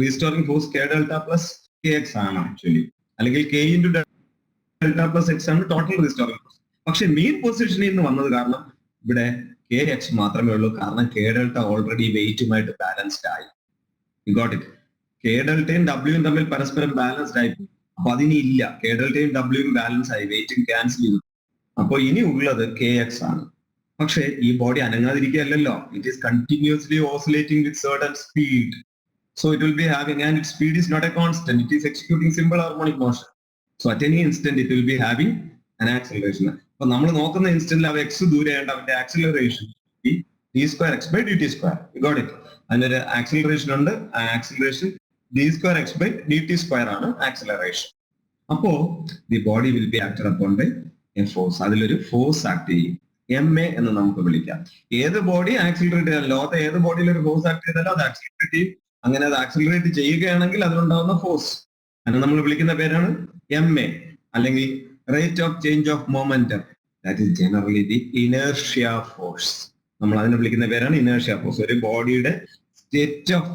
restoring force K delta plus Kx ആണ് ആക്ച്വലി, അല്ലെങ്കിൽ K into delta plus X ആണ് ടോട്ടൽ റീസ്റ്റോറിംഗ് ഫോഴ്സ്. പക്ഷെ മെയിൻ പൊസിഷനിൽ നിന്ന് വന്നത് കാരണം ഇവിടെ Kx മാത്രമേ ഉള്ളൂ, കാരണം K ഡെൽറ്റ ഓൾറെഡി വെയിറ്റുമായിട്ട് ബാലൻസ്ഡ് ആയി. You got it? K ഡെൽറ്റയും ഡബ്ല്യൂയും തമ്മിൽ പരസ്പരം ബാലൻസ്ഡ് ആയി. അപ്പൊ അതിനി ഇല്ല, K ഡെൽറ്റയും ഡബ്ല്യൂയും ബാലൻസ് ആയി, വെയിറ്റും ക്യാൻസൽ ചെയ്തു. അപ്പൊ ഇനി ഉള്ളത് Kx ആണ്. പക്ഷെ ഈ ബോഡി അനങ്ങാതിരിക്കുകയല്ലോ, it is continuously oscillating with certain speed. So it will be having, and its speed is not a constant, it is executing simple harmonic motion. So at any instant it will be having an acceleration. അപ്പൊ നമ്മൾ നോക്കുന്ന ഇൻസ്റ്റന്റിൽ അവ X ദൂരെയുണ്ട്, അവന്റെ acceleration d square x by dt square. You got it? അതിനൊരു acceleration ഉണ്ട്. ആ acceleration d square x by dt square ആണ് acceleration. അപ്പോ the body will be acted upon by a force. അതിലൊരു ഫോഴ്സ് ആക്ട് ചെയ്യും, MA എന്ന് നമുക്ക് വിളിക്കാം. ഏത് ബോഡി ആക്സിലറേറ്റ് ചെയ്താലും, ലോകത്തെ ഏത് ബോഡിയിൽ ഒരു ഫോഴ്സ് ആക്ട് ചെയ്താലും അത് ആക്സിലറേറ്റ് ചെയ്യും. അങ്ങനെ അത് ആക്സിലറേറ്റ് ചെയ്യുകയാണെങ്കിൽ അതിലുണ്ടാകുന്ന ഫോഴ്സ് അതിനെ നമ്മൾ വിളിക്കുന്ന പേരാണ് MA, അല്ലെങ്കിൽ rate of change of momentum. That is generally the inertia force. നമ്മൾ അതിനെ വിളിക്കുന്ന പേരാണ് ഇനേർഷ്യ ഫോഴ്സ്. ഒരു ബോഡിയുടെ state of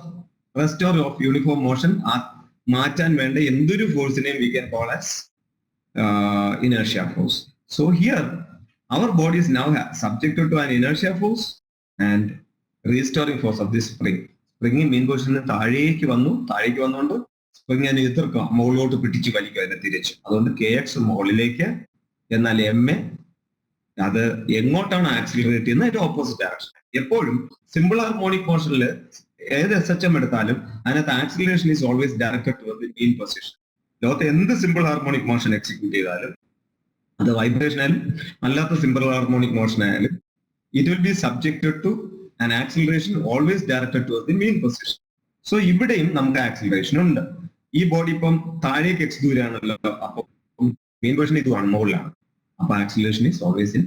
rest or of uniform motion മാറ്റാൻ വേണ്ട എന്തൊരു ഫോഴ്സിനെയും we can call as inertia force. So here our body is now subjected to an inertia force and restoring force of this spring. Spring mean പൊസിഷനിൽ താഴേക്ക് വന്നുകൊണ്ട് spring അതിനെ എതിർക്കുക, മുകളിലോട്ട് പിടിച്ച് വലിക്കുക അതിനെ തിരിച്ച്. അതുകൊണ്ട് KX മുകളിലേക്ക്, എന്നാൽ MA അത് എങ്ങോട്ടാണ് ആക്സിലറേറ്റ് ചെയ്യുന്നത്, അതിന്റെ ഓപ്പോസിറ്റ് ഡയറക്ഷൻ. എപ്പോഴും സിമ്പിൾ ഹാർമോണിക് മോഷനിൽ ഏത് SHM എടുത്താലും അതിനകത്ത് acceleration is always directed to the mean position. ലോകത്തെ എന്ത് സിമ്പിൾ ഹാർമോണിക് മോഷൻ എക്സിക്യൂട്ട് ചെയ്താലും, അത് വൈബ്രേഷൻ ആയാലും അല്ലാത്ത സിമ്പിൾ ഹാർമോണിക് മോഷൻ ആയാലും, it will be subjected to an acceleration always directed to the main position. So ഇവിടെയും നമുക്ക് ആക്സിലറേഷൻ ഉണ്ട്. ഈ ബോഡി ഇപ്പം താഴേക്ക് x ദൂരാണല്ലോ, അപ്പൊ മെയിൻ പൊസിഷൻ ഇത് മുകളിലാണ്. അപ്പൊ acceleration is always in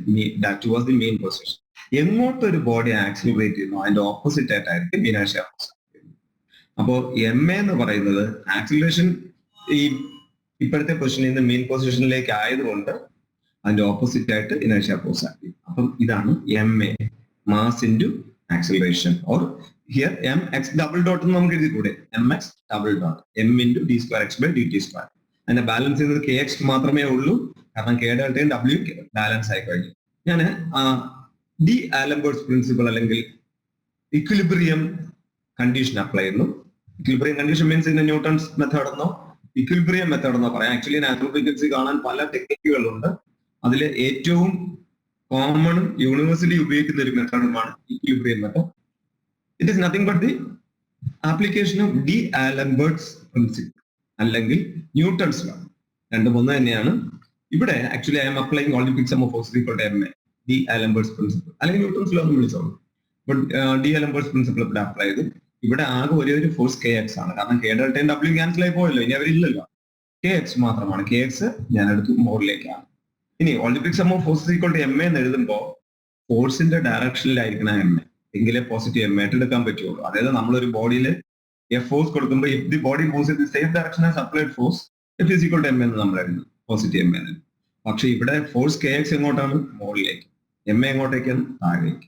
towards the main position. എങ്ങോട്ടൊരു ബോഡി ആക്സിലറേറ്റ് ചെയ്യുന്നു അതിന്റെ ഓപ്പോസിറ്റ് ആയിട്ടായിരിക്കും ഇനേർഷ്യ ഫോഴ്സ്. അപ്പോ MA എന്ന് പറയുന്നത് ആക്സിലറേഷൻ ഈ ഇപ്പോഴത്തെ പൊസിഷനിൽ നിന്ന് മെയിൻ പൊസിഷനിലേക്ക് ആയതുകൊണ്ട് അതിന്റെ ഓപ്പോസിറ്റ് ആയിട്ട് ഇനേർഷ്യ ഫോഴ്സ് ആക്കി. അപ്പം ഇതാണ് MA, mass into acceleration. Or here mx double dot എന്ന് നമുക്ക് എഴുതിക്കൂടെ, mx double dot m into d square x by dt square. അതിന്റെ ബാലൻസ് ചെയ്യുന്നത് KX മാത്രമേ ഉള്ളൂ, കാരണം K ഡെൽറ്റയും W ബാലൻസ് ആയി കഴിഞ്ഞു. ഞാൻ ഡി ആലംബേർട്സ് പ്രിൻസിപ്പിൾ അല്ലെങ്കിൽ ഇക്വിലിബ്രിയം കണ്ടീഷൻ അപ്ലൈ ചെയ്യുന്നു. ഇക്വിലിബ്രിയം കണ്ടീഷൻ മീൻസ് ഇതിന്റെ ന്യൂട്ടൺസ് മെത്തേഡ് എന്നോ ഇക്വിലിബ്രിയം മെത്തേഡ് എന്നോ പറയാം. ആക്ച്വലി നാച്ചുറൽ ഫ്രീക്വൻസി കാണാൻ പല ടെക്നിക്കുകളുണ്ട്. അതിൽ ഏറ്റവും കോമണും യൂണിവേഴ്സലി ഉപയോഗിക്കുന്ന ഒരു മെത്തേഡുമാണ് equilibrium method. It is nothing but the application of d'Alembert's principle അല്ലെങ്കിൽ ന്യൂട്ടൺസ് ലോ. രണ്ടും ഒന്ന് തന്നെയാണ്. ഇവിടെ actually I am applying all the fix sum of force equal to MA, d'Alembert's principle അല്ലെങ്കിൽ Newton's law എന്ന് വിളിച്ചോളൂ. But d'Alembert's principle ഇവിടെ apply ചെയ്തു. ഇവിടെ ആകെ ഒരേ ഒരു ഫോഴ്സ് KX ആണ്, കാരണം K ഡെൽറ്റയും W ക്യാൻസൽ ആയി പോയല്ലോ, ഇനി അവരില്ലല്ലോ. KX മാത്രമാണ്. KX ഞാൻ എടുത്തു മുകളിലേക്കാണ്. ഇനി all the fix sum of force equal to MA എന്ന് എഴുതുമ്പോൾ ഫോഴ്സിന്റെ ഡയറക്ഷനിലായിരിക്കണം MA, എങ്കിലേ പോസിറ്റീവ് MA ആയിട്ട് എടുക്കാൻ പറ്റുള്ളൂ. അതായത് നമ്മളൊരു ബോഡിയിൽ ഫോഴ്സ് കൊടുക്കുമ്പോൾ if the body moves in the same direction as applied force F is equal to MA എന്ന് നമ്മൾ എഴുതുന്നു, പോസിറ്റീവ് MA. പക്ഷെ ഇവിടെ ഫോഴ്സ് KX എങ്ങോട്ടാണ്, മുകളിലേക്ക്. MA എങ്ങോട്ടേക്കാണ്, താഴേക്ക്.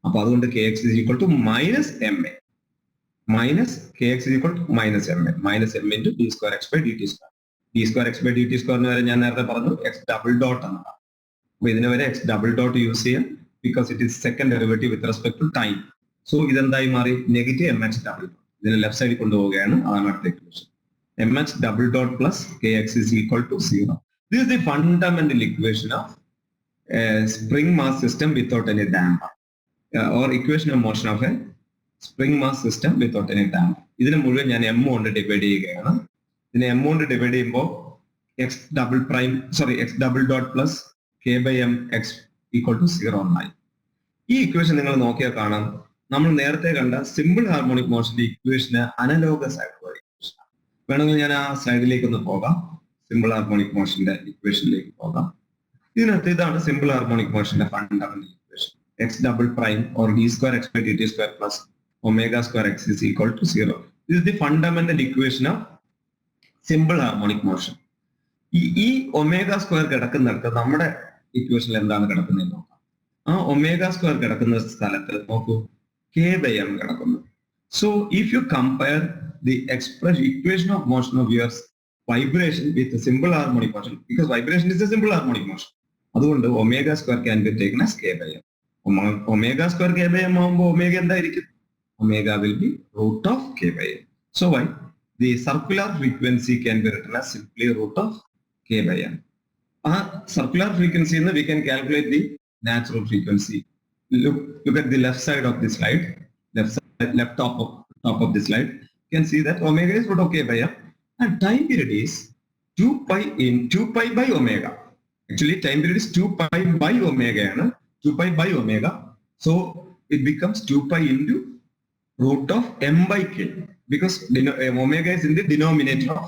അപ്പൊ അതുകൊണ്ട് KX is equal to minus MA. Minus KX is equal to minus MA. Minus M into d square x by dt square. d square x by dt square എന്ന് വരെ ഞാൻ നേരത്തെ പറഞ്ഞു x ഡബിൾ ഡോട്ട് എന്നാണ്. അപ്പൊ ഇതിന് വരെ x double dot use ചെയ്യാം, because it is second derivative with respect to time. So ഇതെന്തായി മാറി, നെഗറ്റീവ് MX ഡബിൾ ഡോട്ട്. ഇതിനെ ലെഫ്റ്റ് സൈഡിൽ കൊണ്ടുപോവുകയാണ്, അതാണ് അടുത്ത equation. MX double dot plus KX is equal to 0. This is the fundamental equation of a spring mass system without any damper, or equation of motion of a spring mass system without any damper. ഇതിനെ മുഴുവൻ ഞാൻ M കൊണ്ട് divide ചെയ്യുകയാണ്. ഇതിനെ M കൊണ്ട് divide ചെയ്യുമ്പോൾ x double dot plus K by M x equal to 0 എന്നായി. ഈ ഇക്വേഷൻ നിങ്ങൾ നോക്കിയാൽ കാണാം, നമ്മൾ നേരത്തെ കണ്ട സിമ്പിൾ ഹാർമോണിക് മോഷന്റെ ഇക്വേഷന് അനലോഗസ് ആയിട്ടുള്ള ഇക്വേഷൻ. വേണമെങ്കിൽ ഞാൻ ആ സ്ലൈഡിലേക്ക് ഒന്ന് പോകാം, സിമ്പിൾ ഹാർമോണിക് മോഷന്റെ ഇക്വേഷനിലേക്ക് പോകാം. ഇതിനകത്ത് ഇതാണ് സിമ്പിൾ ഹാർമോണിക് മോഷന്റെ fundamental equation. x double prime or d square x by dt square plus omega square x is equal to 0. This is the fundamental equation of simple harmonic motion. ഈ omega square കിടക്കുന്നിടത്ത് നമ്മുടെ ഇക്വേഷനിൽ എന്താണ് കിടക്കുന്നത് നോക്കാം. ആ omega square കിടക്കുന്ന സ്ഥലത്ത് നോക്കൂ, K by M കിടക്കുന്നു. So if you compare the equation of motion of your vibration with a simple harmonic motion, because vibration is a simple harmonic motion, അതുകൊണ്ട് omega square can be taken as K by M. Omega square K by M ആകുമ്പോൾ omega എന്തായിരിക്കും, omega will be root of K by M. So why the circular frequency can be written as simply root of K by M. ആ circular frequency എന്ന് we can calculate the natural frequency. Look at the left side of the slide, left top of the slide. You can see that omega is root of K by M and time period is 2 pi by omega. Actually, time period is 2 pi by omega. 2 pi by omega. So it becomes 2 pi into root of m by k, because omega is in the denominator of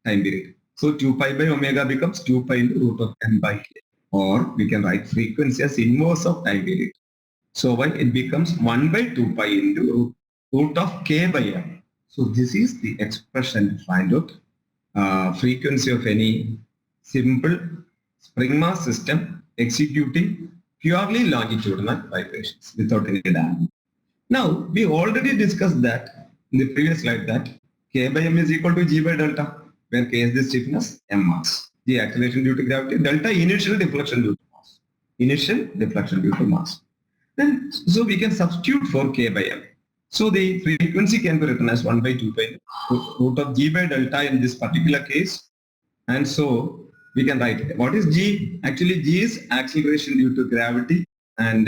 time period. So 2 pi by omega becomes 2 pi into root of m by k. Or we can write frequency as inverse of time period. So when it becomes 1 by 2 pi into root of k by m. So this is the expression to find out frequency of any simple spring mass system executing purely longitudinal vibrations without any damage. Now, we already discussed that in the previous slide that k by m is equal to g by delta, where k is the stiffness, m mass. G acceleration due to gravity, delta initial deflection due to mass. Initial deflection due to mass. Then, so we can substitute for k by m. So the frequency can be written as 1 by 2 pi root of g by delta in this particular case. And so we can write what is g? Actually, g is acceleration due to gravity, and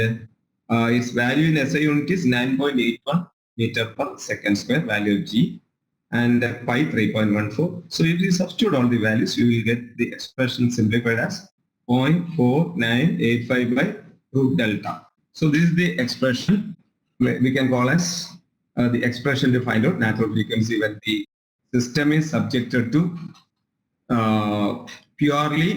its value in SI unit is 9.81 meter per second square, value of g, and pi 3.14. So if we substitute all the values, you will get the expression simplified as 0.4985 by root delta. So this is the expression we can call as the expression to find out natural frequency when the system is subjected to purely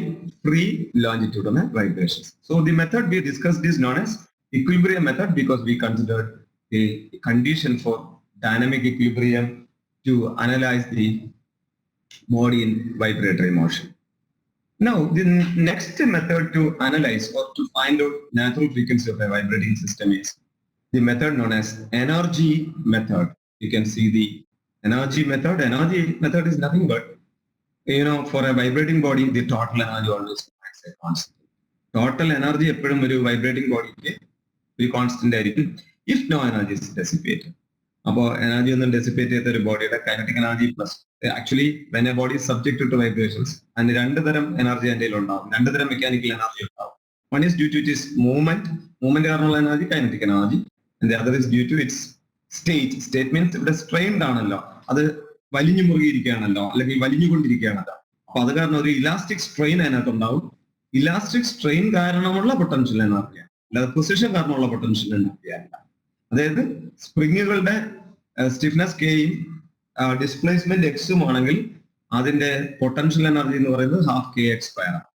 free longitudinal vibrations. So the method we discussed is known as equilibrium method, because we considered the condition for dynamic equilibrium to analyze the body in vibratory motion. Now, the next method to analyze or to find out natural frequency of a vibrating system is the method known as energy method. You can see the energy method. Energy method is nothing but, for a vibrating body, the total energy always remains a constant. Total energy eppozhum oru vibrating body ku oru constant aayirikkum if no energy is dissipated. Appo energy onnu dissipate cheytha oru body ide kinetic energy plus, actually when a body is subjected to vibrations, and rendu tharam energy endil undavum, rendu tharam mechanical energy undavum. One is due to its movement kaaranammulla energy, kinetic energy, and the other is due to its state. State means ഇവിടെ strained ആണല്ലോ, അത് വലിഞ്ഞു മുറുകിയിരിക്കുകയാണല്ലോ, അല്ലെങ്കിൽ വലിഞ്ഞുകൊണ്ടിരിക്കുകയാണല്ലോ. അപ്പൊ അത് കാരണം ഒരു elastic strain അതിനകത്തുണ്ടാവും. Elastic strain കാരണമുള്ള പൊട്ടൻഷ്യൽ എനർജിയാണ്, അല്ലാതെ പൊസിഷൻ കാരണമുള്ള പൊട്ടൻഷ്യൽ എനർജിയല്ല. അതായത് സ്പ്രിങ്ങുകളുടെ സ്റ്റിഫ്നെസ് കെയും ഡിസ്പ്ലേസ്മെന്റ് എക്സും ആണെങ്കിൽ അതിന്റെ പൊട്ടൻഷ്യൽ എനർജി എന്ന് പറയുന്നത് ഹാഫ് കെ എക്സ് സ്ക്വയർ ആണ്.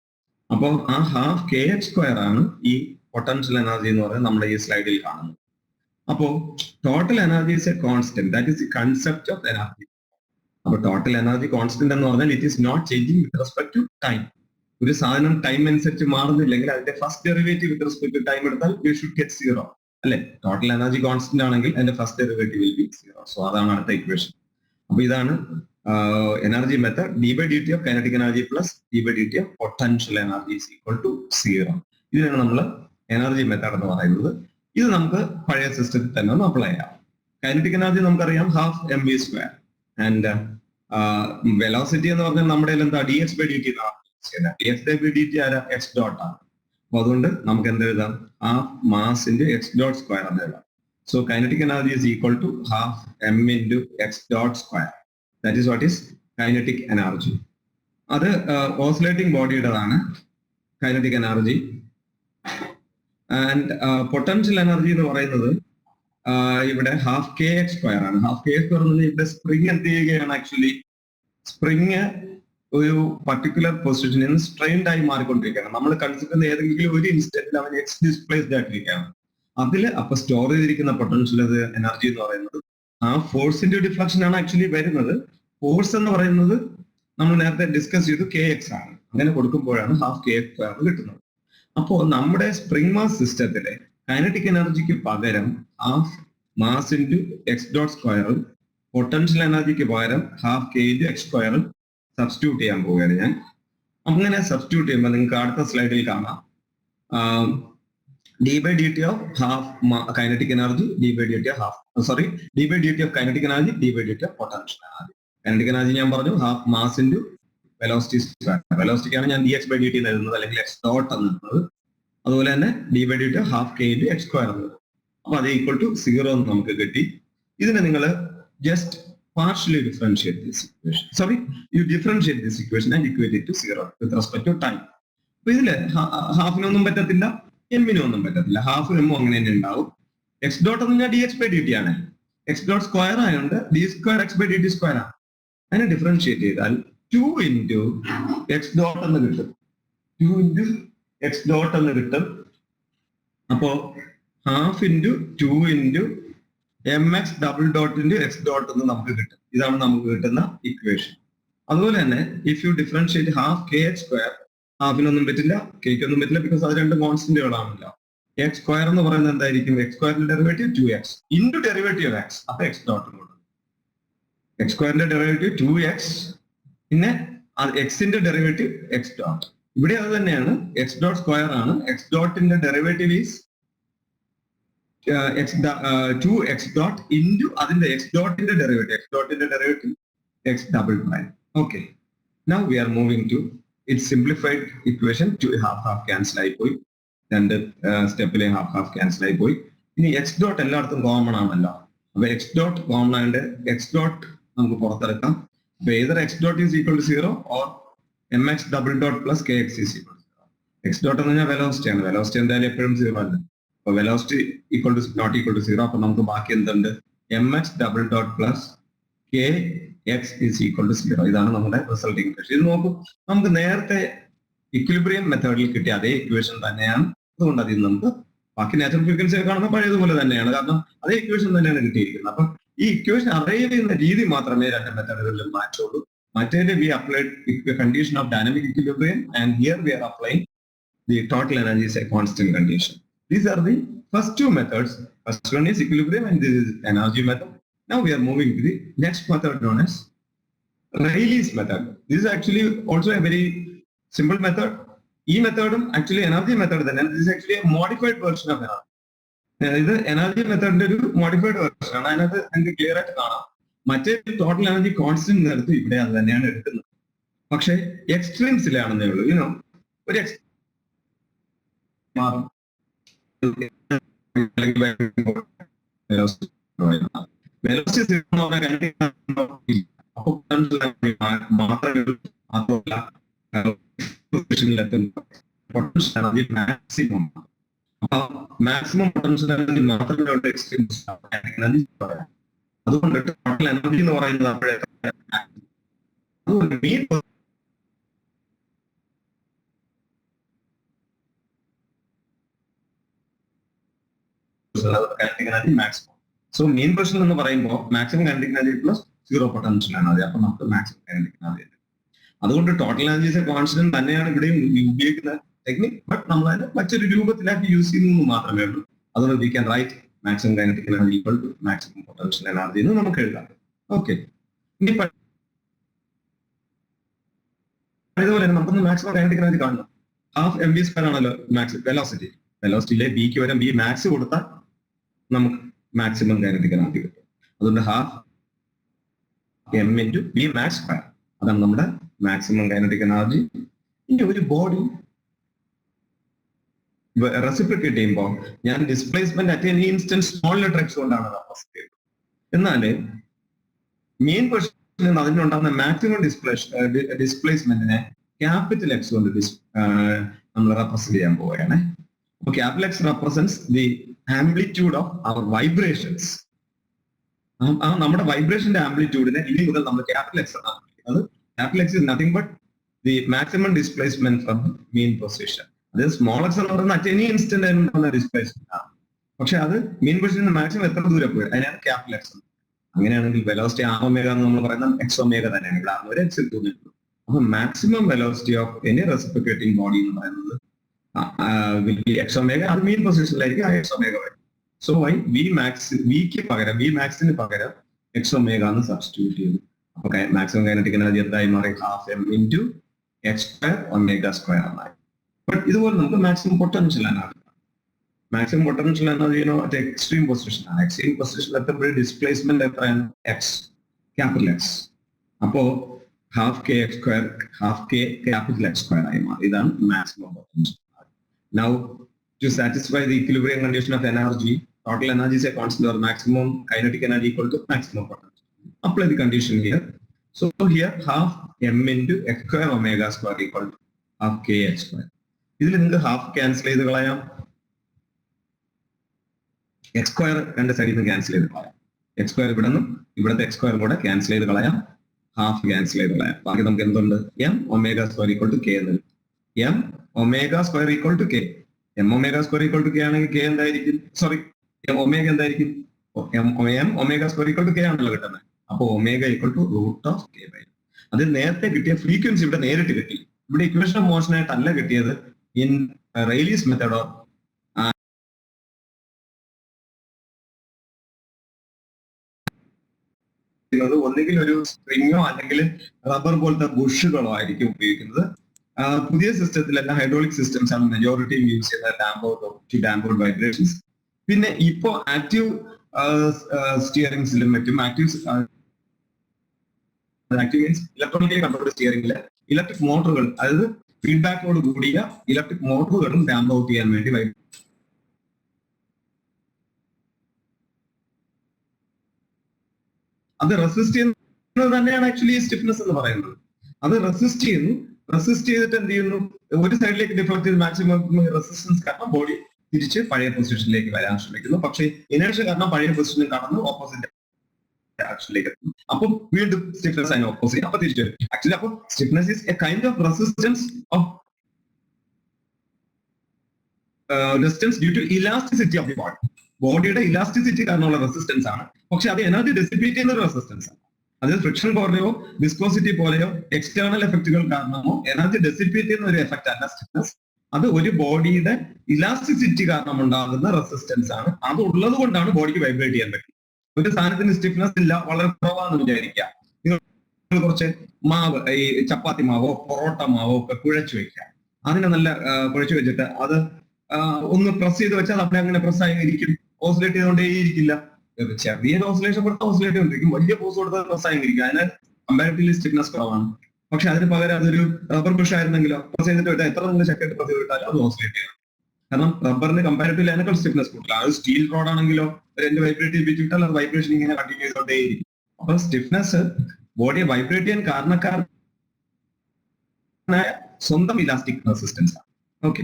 അപ്പോൾ ആ ഹാഫ് കെ എക്സ് സ്ക്വയർ ആണ് ഈ പൊട്ടൻഷ്യൽ എനർജി എന്ന് പറയുന്നത് നമ്മുടെ ഈ സ്ലൈഡിൽ കാണുന്നത്. അപ്പോൾ total energy is a constant, that is the concept of energy. അപ്പോൾ ടോട്ടൽ എനർജി കോൺസ്റ്റന്റ് എന്ന് പറഞ്ഞാൽ it is not changing with respect to time. ഒരു സാധനം ടൈം അനുസരിച്ച് മാറുന്നില്ലെങ്കിൽ അതിന്റെ first derivative with respect to time എടുത്താൽ വി ഷുഡ് ഗെറ്റ് സീറോ, അല്ലെ? ടോട്ടൽ എനർജി കോൺസ്റ്റന്റ് ആണെങ്കിൽ അതിന്റെ first derivative will be zero. So അതാണ് അടുത്ത ഇക്വേഷൻ. അപ്പൊ ഇതാണ് energy method. D by D T of kinetic energy plus d by D T of potential energy is equal to zero. ഇതിനാണ് നമ്മൾ energy method എന്ന് പറയുന്നത്. ഇത് നമുക്ക് പഴയ സിസ്റ്റത്തിൽ തന്നെ ഒന്ന് അപ്ലൈ ചെയ്യാം. കൈനറ്റിക് എനർജി നമുക്കറിയാം half M V square, and velocity എന്ന് പറഞ്ഞാൽ നമ്മുടെ എന്താ D X by D T എന്നാണ്. D X by D T ആരാ? എക്സ് ഡോട്ട് ആണ്. അപ്പൊ അതുകൊണ്ട് നമുക്ക് എന്ത് എഴുതാം? Half mass into X dot square എന്ന് എഴുതാം. So kinetic energy is equal to half M into X dot square. That is what is kinetic energy. അത് ഓസിലേറ്റിംഗ് ബോഡിയുടേതാണ് kinetic energy. And potential energy എന്ന് പറയുന്നത് ഇവിടെ ഹാഫ് കെ എക്സ് സ്ക്വയർ ആണ്. Half K X പറഞ്ഞാൽ ഇവിടെ spring എന്ത് ചെയ്യുകയാണ്? ആക്ച്വലി സ്പ്രിങ് ഒരു പർട്ടിക്കുലർ പൊസിഷനിൽ നിന്ന് സ്ട്രെയിൻഡ് ആയി മാറിക്കൊണ്ടിരിക്കുകയാണ്. നമ്മൾ കൺസിഡർ ചെയ്യുന്ന ഏതെങ്കിലും ഒരു ഇൻസ്റ്റന്റിൽ അവൻ എക്സ് ഡിസ്പ്ലേസ്ഡ് ആയിട്ടിരിക്കുകയാണ്. അതിൽ അപ്പൊ സ്റ്റോർ ചെയ്തിരിക്കുന്ന പൊട്ടൻഷ്യൽ എനർജി എന്ന് പറയുന്നത് ആ ഫോഴ്സിന്റെ ഡിഫ്ലക്ഷൻ ആണ് ആക്ച്വലി വരുന്നത്. ഫോഴ്സ് എന്ന് പറയുന്നത് നമ്മൾ നേരത്തെ ഡിസ്കസ് ചെയ്തു കെ എക്സ് ആണ്. അങ്ങനെ കൊടുക്കുമ്പോഴാണ് ഹാഫ് കെ എക്സ് സ്ക്വയർ കിട്ടുന്നത്. അപ്പോൾ നമ്മുടെ സ്പ്രിംഗ് മാസ് സിസ്റ്റത്തിലെ കൈനറ്റിക് എനർജിക്ക് പകരം half mass into X dot സ്ക്വയറും പൊട്ടൻഷ്യൽ എനർജിക്ക് പകരം ഹാഫ് കെ ഇൻറ്റു എക്സ് സ്ക്വയറും സബ്സ്റ്റിറ്റ്യൂട്ട് ചെയ്യാൻ പോവുകയാണ് ഞാൻ. അങ്ങനെ സബ്സ്റ്റിറ്റ്യൂട്ട് ചെയ്യുമ്പോൾ നിങ്ങൾക്ക് അടുത്ത സ്ലൈഡിൽ കാണാം D by D T of half kinetic energy, D by D T of D by D T of kinetic energy, D by D T of potential energy. Kinetic energy ഞാൻ പറഞ്ഞു half mass into velocity square. വെലോസിറ്റിക്കാണ് ഞാൻ D X by D T എഴുതുന്നത്, അല്ലെങ്കിൽ X dot എന്ന് എഴുതുന്നത്. അതുപോലെ തന്നെ D by D T half K into X square എന്നത്. അപ്പൊ അത് ഈക്വൽ ടു സീറോ എന്ന് നമുക്ക് കിട്ടി. ഇതിനെ നിങ്ങൾ just partially differentiate this equation. Sorry, you differentiate this equation and equate it to 0 with respect to time. അപ്പൊ ഇതില് ഹാഫിനൊന്നും പറ്റത്തില്ല, എമ്മിനൊന്നും പറ്റത്തില്ല. ഹാഫ് എമ്മും അങ്ങനെ തന്നെ ഉണ്ടാവും. എക്സ് ഡോട്ട് എന്ന് പറഞ്ഞാൽ d X by D t ആണ്. എക്സ് ഡോട്ട് സ്ക്വയർ ആയതുകൊണ്ട് d square x by D t square ആണ്. അതിനെ ഡിഫറൻഷിയേറ്റ് ചെയ്താൽ 2 into എക്സ് ഡോട്ട് എന്ന് കിട്ടും. 2 into എക്സ് ഡോട്ട് എന്ന് കിട്ടും. അപ്പോ half into 2 into M X double dot into X dot എന്ന് നമുക്ക് കിട്ടും. ഇതാണ് നമുക്ക് കിട്ടുന്ന ഇക്വേഷൻ. അതുപോലെ തന്നെ if you differentiate half K X square, ഹാഫിനൊന്നും പറ്റില്ല, കെയ്ക്കൊന്നും പറ്റില്ല, ബിക്കോസ് അത് രണ്ട് കോൺസ്റ്റന്റുകളാണല്ലോ. എക്സ് സ്ക്വയർ എന്ന് പറയുന്നത് എന്തായിരിക്കും? എക്സ് സ്ക്വയറിന്റെ derivative 2x into derivative X, അപ്പൊ എക്സ് ഡോട്ട് കൊടുക്കും. എക്സ് സ്ക്വയറിന്റെ ഡെറിവേറ്റീവ് 2x, പിന്നെ എക്സിന്റെ ഡെറിവേറ്റീവ് എക്സ് ഡോട്ട്. ഇവിടെ അത് തന്നെയാണ്, എക്സ് ഡോട്ട് സ്ക്വയർ ആണ്. എക്സ് ഡോട്ടിന്റെ derivative is 2x dot into അതിന്റെ x dot in the derivative x double prime. Okay, now we are moving to its simplified equation. 2 half cancel ആയി പോയി, രണ്ട് സ്റ്റെപ്പിലെ half cancel ആയി പോയി. ഇനി x dot എല്ലായിടത്തും കോമൺ ആണല്ലോ, അപ്പൊ x dot കോമൺ ആയതുകൊണ്ട് x dot നമുക്ക് പുറത്തെടുക്കാം. അപ്പൊ either x dot is equal to 0 or mx double dot plus kx is equal to 0. x dot എന്ന് പറഞ്ഞാൽ വെലോസിറ്റി ആണ്. വെലോസിറ്റി എന്തായാലും എപ്പോഴും 0 അല്ല. അപ്പൊ velocity equal to not equal to 0. അപ്പൊ നമുക്ക് ബാക്കി എന്തുണ്ട്? M X double dot plus k x is equal to 0. ഇതാണ് നമ്മുടെ റിസൾട്ടിംഗ് ഇക്വേഷൻ. ഇത് നോക്കൂ, നമുക്ക് നേരത്തെ ഇക്വിലിബ്രിയം മെത്തേഡിൽ കിട്ടിയ അതേ ഇക്വേഷൻ തന്നെയാണ്. അതുകൊണ്ട് അതിൽ നമുക്ക് ബാക്കി നാച്ചുറൽ ഫ്രീക്വൻസി കാണുന്ന പഴയതുപോലെ തന്നെയാണ്, കാരണം അതേ ഇക്വേഷൻ തന്നെയാണ് കിട്ടിയിരിക്കുന്നത്. അപ്പൊ ഈ ഇക്വേഷൻ അറൈവ് ചെയ്യുന്ന രീതി മാത്രമേ രണ്ട് മെത്തേഡുകളിലും മാറ്റുള്ളൂ. മറ്റേത് we applied condition of dynamic equilibrium and here we are applying the total energy is a constant condition. These are the first two methods. First one is equilibrium and this is energy method. Now we are moving to the next method known as Rayleigh's method. This is actually also a very simple method. E method actually energy method then, and this is actually a modified version of energy. This energy method is a modified version. അതിനകത്ത് എനിക്ക് clear ആയിട്ട് കാണാം, മറ്റേ total energy constant എടുത്ത് ഇവിടെ അത് തന്നെയാണ് എടുക്കുന്നത്. പക്ഷേ എക്സ്ട്രീംസിലാണെന്നേ ഉള്ളൂ. യുനോ ഒരു മാറും മാക്സിമം പൊട്ടൻഷ്യൽ എനർജി മാത്രമേ എക്സ്ട്രീംസ്. അതുകൊണ്ട് ടോട്ടൽ എനർജി എന്ന് പറയുന്നത് അപ്പോഴേ അതുകൊണ്ട് kinetic energy maximum. So mean position എന്ന് പറയുമ്പോൾ maximum kinetic energy plus 0 potential energy, അപ്പൊ നമുക്ക് മാക്സിമം kinetic energy. അതുകൊണ്ട് ടോട്ടൽ എനർജി കോൺസ്റ്റന്റ് തന്നെയാണ് ഇവിടെയും ഉപയോഗിക്കുന്ന ടെക്നിക്, ബട്ട് നമ്മൾ അതിനെ മറ്റൊരു രൂപത്തിലാക്കി യൂസ് ചെയ്യുന്നു മാത്രമേ ഉള്ളൂ. അതുകൊണ്ട് we can write maximum kinetic energy equal to maximum potential energy എന്ന് നമുക്ക് എഴുതാം. ഓക്കെ, ഇനി ഇതുപോലെ നമുക്കൊന്ന് മാക്സിമം kinetic energy കാണണം. ഹാഫ് എം വി സ്ക്വയർ ആണല്ലോ മാക്സിമം വെലോസിറ്റി. വെലോസിറ്റിയിലെ ബിക്ക് വരെ ബി മാക്സ് കൊടുത്താൽ നമുക്ക് മാക്സിമം kinetic energy കിട്ടും. അതുകൊണ്ട് half M into B max square, അതാണ് നമ്മുടെ മാക്സിമം kinetic energy. ഇനി ഒരു ബോഡി റെസിപ്രിക്കേറ്റ് ചെയ്യുമ്പോൾ ഞാൻ displacement at any instant small letter X കൊണ്ടാണ് റെപ്രസെന്റ് ചെയ്യുന്നത്. എന്നാൽ മെയിൻ ക്വസ്റ്റ്യൻ അതിനുണ്ടാകുന്ന മാക്സിമം ഡിസ്പ്ലേസ്മെന്റിനെ ക്യാപിറ്റൽ എക്സ് കൊണ്ട് നമ്മൾ റെപ്രസെന്റ് ചെയ്യാൻ പോവുകയാണ്. അപ്പൊ capital X represents the amplitude of our vibrations. നമ്മുടെ വൈബ്രേഷന്റെ ആംപ്ലിറ്റ്യൂഡിനെ ഇനി മുതൽ നമ്മൾ ക്യാപിറ്റൽ എക്സ് എന്നാണ് വിളിക്കുന്നത്. Capital X is nothing but the maximum displacement from main position. അത് സ്മോൾ എക്സ് എന്ന് പറയുന്നത് അറ്റ് എനി ഇൻസ്റ്റന്റ് ഉണ്ടാകുന്ന ഡിസ്പ്ലേസ്മെന്റ് ആണ്. പക്ഷെ അത് മെയിൻ പൊസിഷൻ മാക്സിമം എത്ര ദൂരം പോയി അതിനാണ് ക്യാപിറ്റൽ എക്സ്. അങ്ങനെയാണെങ്കിൽ വെലോസിറ്റി ആർ ഒമേഗ എന്ന് നമ്മൾ പറയുന്നത് എക്സ് ഒമേഗ തന്നെയാണ്. ഇവിടെ ഒരു എക്സ് തോന്നിയിട്ടുള്ളൂ. അപ്പൊ maximum velocity of any reciprocating body എന്ന് പറയുന്നത് എക്സ് ഒമേഗ, അത് മെയിൻ പൊസിഷനിലായിരിക്കും ആ എക്സ് ഒമേഗ വരും. സോ വൈ വി മാക്സിന് പകരം എക്സ് ഒമേഗ എന്ന് സബ്സ്റ്റിറ്റ്യൂട്ട് ചെയ്തു. അപ്പൊ മാക്സിമം കൈനറ്റിക് എനർജി എന്തായി മാറി? Half M into X square omega square എന്നായി. ബട്ട് ഇതുപോലെ നമുക്ക് maximum potential energy, maximum potential energy at extreme പൊസിഷനാണ്. എക്സ്ട്രീം പൊസിഷനിൽ എത്തുമ്പോഴും ഡിസ്പ്ലേസ്മെന്റ് എത്രയാണ്? X, capital X. അപ്പോ half K X square, half K capital X square ആയി മാറി. ഇതാണ് maximum potential. Now, to satisfy the equilibrium condition of energy, total energy is a constant or maximum kinetic energy equal to maximum potential. apply the condition here. So here half m into x square omega square equal to half kh square. ഇതിൽ നിങ്ങൾക്ക് half cancel ചെയ്ത് കളയാം, X square രണ്ട് സൈഡിൽ നിന്ന് cancel ചെയ്ത് കളയാം. X square ഇവിടെ നിന്നും ഇവിടുത്തെ എക്സ് സ്ക്വയർ കൂടെ ക്യാൻസൽ ചെയ്ത് കളയാം, ഹാഫ് ക്യാൻസൽ ചെയ്ത് കളയാം. ബാക്കി നമുക്ക് എന്തുണ്ട്? M omega square equal to K എന്ന്. M omega square equal to K. M omega square equal to K ആണെങ്കിൽ കെ എന്തായിരിക്കും? സോറി, ഒമേഗ എന്തായിരിക്കും? M omega square equal to K ആണല്ലോ കിട്ടുന്നത്. അപ്പൊ omega equal to root of K by. അത് നേരത്തെ കിട്ടിയ ഫ്രീക്വൻസി ഇവിടെ നേരിട്ട് കിട്ടി. ഇവിടെ ഇക്വേഷൻ ഓഫ് മോഷൻ ആയിട്ടല്ല കിട്ടിയത്. ഇൻ റെയ്ലീസ് മെത്തേഡ് ഓർ ഒന്നുകിൽ ഒരു സ്പ്രിങ്ങോ അല്ലെങ്കിൽ റബ്ബർ പോലത്തെ ബുഷുകളോ ആയിരിക്കും ഉപയോഗിക്കുന്നത്. പുതിയ സിസ്റ്റത്തിലെല്ലാം ഹൈഡ്രോളിക് സിസ്റ്റംസ് ആണ് മെജോറിറ്റി യൂസ് ചെയ്യുന്നത്, ഡാംപേർഡ് വൈബ്രേഷൻസ്. പിന്നെ ഇപ്പോ ആക്റ്റീവ് സ്റ്റിയറിംഗ്സിലും മറ്റും ആക്റ്റീവ് മീൻസ് ഇലക്ട്രോണിക്കലി കൺട്രോൾഡ് സ്റ്റിയറിംഗില് ഇലക്ട്രിക് മോട്ടോറുകൾ, അതായത് ഫീഡ്ബാക്കോട് കൂടിയ ഇലക്ട്രിക് മോട്ടോറുകളും ഡാമ്പ് ഔട്ട് ചെയ്യാൻ വേണ്ടി അത് റെസിസ്റ്റ് ചെയ്യുന്നത് തന്നെയാണ് ആക്ച്വലി സ്റ്റിഫ്നെസ് എന്ന് പറയുന്നത്. അത് റെസിസ്റ്റ് ചെയ്യുന്നു. റെസിസ്റ്റ് ചെയ്തിട്ട് എന്ത് ചെയ്യുന്നു? ഒരു സൈഡിലേക്ക് ഡിഫ്ലക്ട് ചെയ്ത് മാക്സിമം റെസിസ്റ്റൻസ് കാരണം ബോഡി തിരിച്ച് പഴയ പൊസിഷനിലേക്ക് വരാൻ ശ്രമിക്കുന്നു. പക്ഷേ ഇനേർഷ്യ കാരണം പഴയ പൊസിഷനിൽ കടന്ന് ഓപ്പോസിറ്റ് ആക്ഷനിലേക്ക് എത്തുന്നു. അപ്പം വീണ്ടും സ്റ്റിഫ്നെസ് അതിന് ഓപ്പോസിറ്റ് അപ്പൊ തിരിച്ചു വരും. ആക്ച്വലി അപ്പോൾ stiffness is a kind of resistance of resistance due to elasticity of the body. ബോഡിയുടെ ഇലാസ്റ്റിസിറ്റി കാരണമുള്ള റെസിസ്റ്റൻസ് ആണ്. പക്ഷെ അത് എനർജി ഡെസിപ്പേറ്റ് ചെയ്യുന്ന ഒരു റെസിസ്റ്റൻസ് ആണ്. അതായത് ഫ്രിക്ഷൻ പോലെയോ വിസ്കോസിറ്റി പോലെയോ എക്സ്റ്റേണൽ എഫക്റ്റുകൾ കാരണമോ എനർജി ഡെസിപ്പേറ്റ് ചെയ്യുന്ന ഒരു എഫക്റ്റ് അല്ല സ്റ്റിഫ്നെസ്. അത് ഒരു ബോഡിയുടെ ഇലാസ്റ്റിസിറ്റി കാരണം ഉണ്ടാകുന്ന റെസിസ്റ്റൻസ് ആണ്. അത് ഉള്ളത് കൊണ്ടാണ് ബോഡിക്ക് വൈബ്രേറ്റ് ചെയ്യാൻ പറ്റും. ഒരു സാധനത്തിന് സ്റ്റിഫ്നെസ് ഇല്ല, വളരെ കുറവാണെന്ന് വിചാരിക്കുക. നിങ്ങൾ കുറച്ച് മാവ്, ഈ ചപ്പാത്തി മാവോ പൊറോട്ട മാവോ ഒക്കെ കുഴച്ചു വെക്കുക. അതിനെ നല്ല കുഴച്ചു വെച്ചിട്ട് അത് ഒന്ന് പ്രസ് ചെയ്ത് വെച്ചാൽ അവിടെ അങ്ങനെ പ്രസ് ആയി ഇരിക്കും, ഓസിലേറ്റ് ചെയ്തുകൊണ്ടേയിരിക്കില്ല. ചെറിയ ഓസിലേഷൻ കൊടുത്താൽ ഓസിലേറ്റ് കൊണ്ടിരിക്കും, വലിയ ഫോഴ്സ് കൊടുത്താൽ പ്രസ് ആയിരിക്കും. അതിന് കമ്പാരിറ്റീവ്ലി സ്റ്റിഫ്നെസ് കുറവാണ്. പക്ഷെ അതിന് പകരം അതൊരു റബ്ബർ ബുഷ് ആയിരുന്നെങ്കിലോ പ്രസ് ചെയ്തിട്ട് വിട്ടാൽ എത്ര നിങ്ങൾ ചെക്കായിട്ട് പ്രസ് ചെയ്ത് വിട്ടാലും അത് ഓസിലേറ്റ് ചെയ്യണം. കാരണം റബ്ബറിന് കമ്പാരിറ്റീവ്ലി അതിനേക്കാൾ സ്റ്റിഫ്നെസ് കൂട്ടില്ല. അത് സ്റ്റീൽ റോഡ് ആണെങ്കിലോ രണ്ട് വൈബ്രേറ്റ് ചെയ്ത് വിട്ടാൽ അത് വൈബ്രേഷൻ ഇങ്ങനെ കണ്ടിന്യൂ ചെയ്തുകൊണ്ടേയിരിക്കും. അപ്പൊ സ്റ്റിഫ്നെസ് ബോഡിയെ വൈബ്രേറ്റ് ചെയ്യാൻ കാരണക്കാരനായ സ്വന്തം ഇലാസ്റ്റിക് റെസിസ്റ്റൻസ് ആണ്. ഓക്കെ.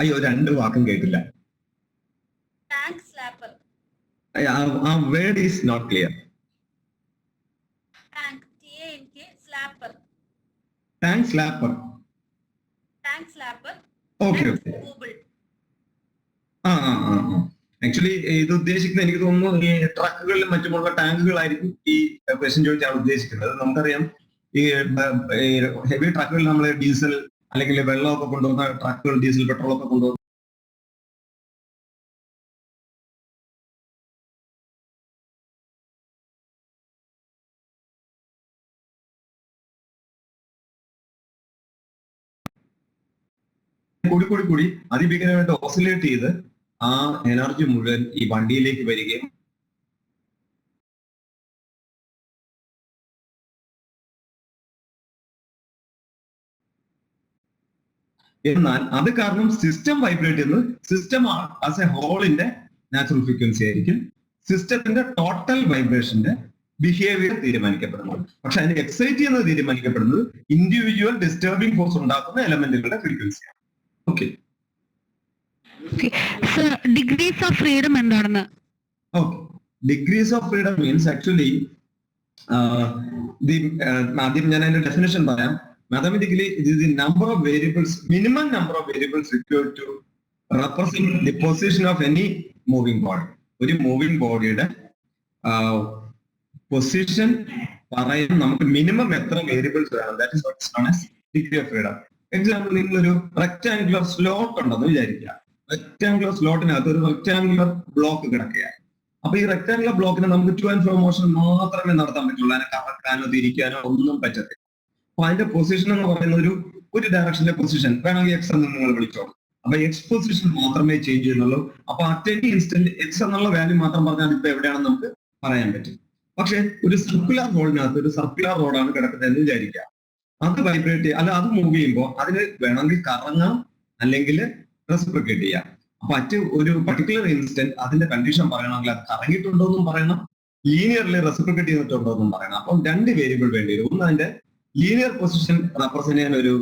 അയ്യോ, രണ്ട് വാക്കും കേട്ടില്ല. ആ word is not clear. Tank slapper. Okay okay. Actually ഇത് ഉദ്ദേശിക്കുന്നത് എനിക്ക് തോന്നുന്നു ഈ ട്രക്കുകളിലും മറ്റുമുള്ള ടാങ്കുകളായിരിക്കും ഈ ക്വസ്റ്റ്യൻ ചോദിച്ചാൽ ഉദ്ദേശിക്കുന്നത്. നമുക്കറിയാം ഈ ഹെവി ട്രക്കുകളിൽ നമ്മൾ ഡീസൽ അല്ലെങ്കിൽ വെള്ളമൊക്കെ കൊണ്ടുവന്ന ട്രക്കുകൾ, ഡീസൽ പെട്രോൾ ഒക്കെ കൊണ്ടുവന്ന കൂടി അതിഭീകരമായിട്ട് ഓസിലേറ്റ് ചെയ്ത് ആ എനർജി മുഴുവൻ ഈ വണ്ടിയിലേക്ക് വരികയും എന്നാൽ അത് കാരണം സിസ്റ്റം വൈബ്രേറ്റ് ചെയ്യുന്നത് സിസ്റ്റം ആസ് എ ഹോളിന്റെ നാച്ചുറൽ ഫ്രീക്വൻസി ആയിരിക്കും. സിസ്റ്റത്തിന്റെ ടോട്ടൽ വൈബ്രേഷന്റെ ബിഹേവിയർ തീരുമാനിക്കപ്പെടുന്നത്. പക്ഷെ അതിന് എക്സൈറ്റ് ചെയ്യുന്നത് തീരുമാനിക്കപ്പെടുന്നത് ഇൻഡിവിജ്വൽ ഡിസ്റ്റർബിംഗ് ഫോഴ്സ് ഉണ്ടാക്കുന്ന എലമെന്റുകളുടെ ഫ്രീക്വൻസിയാണ്. ഓക്കെ. ഡിഗ്രീസ് ഓഫ് ഫ്രീഡം എന്താണെന്ന്? Okay. Degrees of freedom means actually ആദ്യം ഞാൻ അതിന്റെ ഡെഫിനേഷൻ പറയാം. Mathematically, it is the number of variables, minimum number of variables required to represent the position of any moving body. ഒരു moving ബോഡിയുടെ position പറയാൻ നമുക്ക് minimum എത്ര വേരിയബിൾസ് വേണം. That is what is known as degree of freedom. Example, നിങ്ങളൊരു rectangular slot ഉണ്ടെന്ന് വിചാരിക്കുക. Rectangular സ്ലോട്ടിനകത്ത് ഒരു റെക്ടാങ്കുലർ ബ്ലോക്ക് കിടക്കുകയാണ്. അപ്പൊ ഈ റെക്ടാങ്കുലർ ബ്ലോക്കിനെ നമുക്ക് ടു ആൻഡ് ഫ്രോ മോഷൻ മാത്രമേ നടത്താൻ പറ്റുള്ളൂ. അതിനെ കറക്കാനോ തിരിക്കാനോ ഒന്നും പറ്റത്തില്ല. അപ്പൊ അതിന്റെ പൊസിഷൻ എന്ന് പറയുന്ന ഒരു ഡയറക്ഷന്റെ പൊസിഷൻ വേണമെങ്കിൽ എക്സ് എന്ന് നിങ്ങൾ വിളിച്ചോ. അപ്പൊ എക്സ് പൊസിഷൻ മാത്രമേ ചേഞ്ച് ചെയ്യുന്നുള്ളൂ. അപ്പൊ അറ്റ് എനി ഇൻസ്റ്റന്റ് എക്സ് എന്നുള്ള വാല്യൂ മാത്രം പറഞ്ഞാൽ ഇപ്പൊ എവിടെയാണെന്ന് നമുക്ക് പറയാൻ പറ്റും. പക്ഷെ ഒരു സർക്കുലർ റോഡിനകത്ത് ഒരു സർക്കുലർ റോഡാണ് കിടക്കുന്നത് എന്ന് വിചാരിക്കുക. അത് വൈബ്രേറ്റ് അല്ല, അത് മൂവ് ചെയ്യുമ്പോൾ അതിന് വേണമെങ്കിൽ കറങ്ങാം, അല്ലെങ്കിൽ റെസിപ്രിക്കേറ്റ് ചെയ്യാം. അപ്പൊ ഒരു പർട്ടിക്കുലർ ഇൻസ്റ്റന്റ് അതിന്റെ കണ്ടീഷൻ പറയണമെങ്കിൽ അത് കറങ്ങിയിട്ടുണ്ടോ എന്നും പറയണം, ലീനിയർലി റെസിപ്രിക്കേറ്റ് ചെയ്തിട്ടുണ്ടോ എന്നും പറയണം. അപ്പം 2 വേരിയബിൾ വേണ്ടി വരും. ഒന്ന് അതിന്റെ ലീനിയർ പൊസിഷൻ റെപ്രസെന്റ് ചെയ്യാൻ ഒരു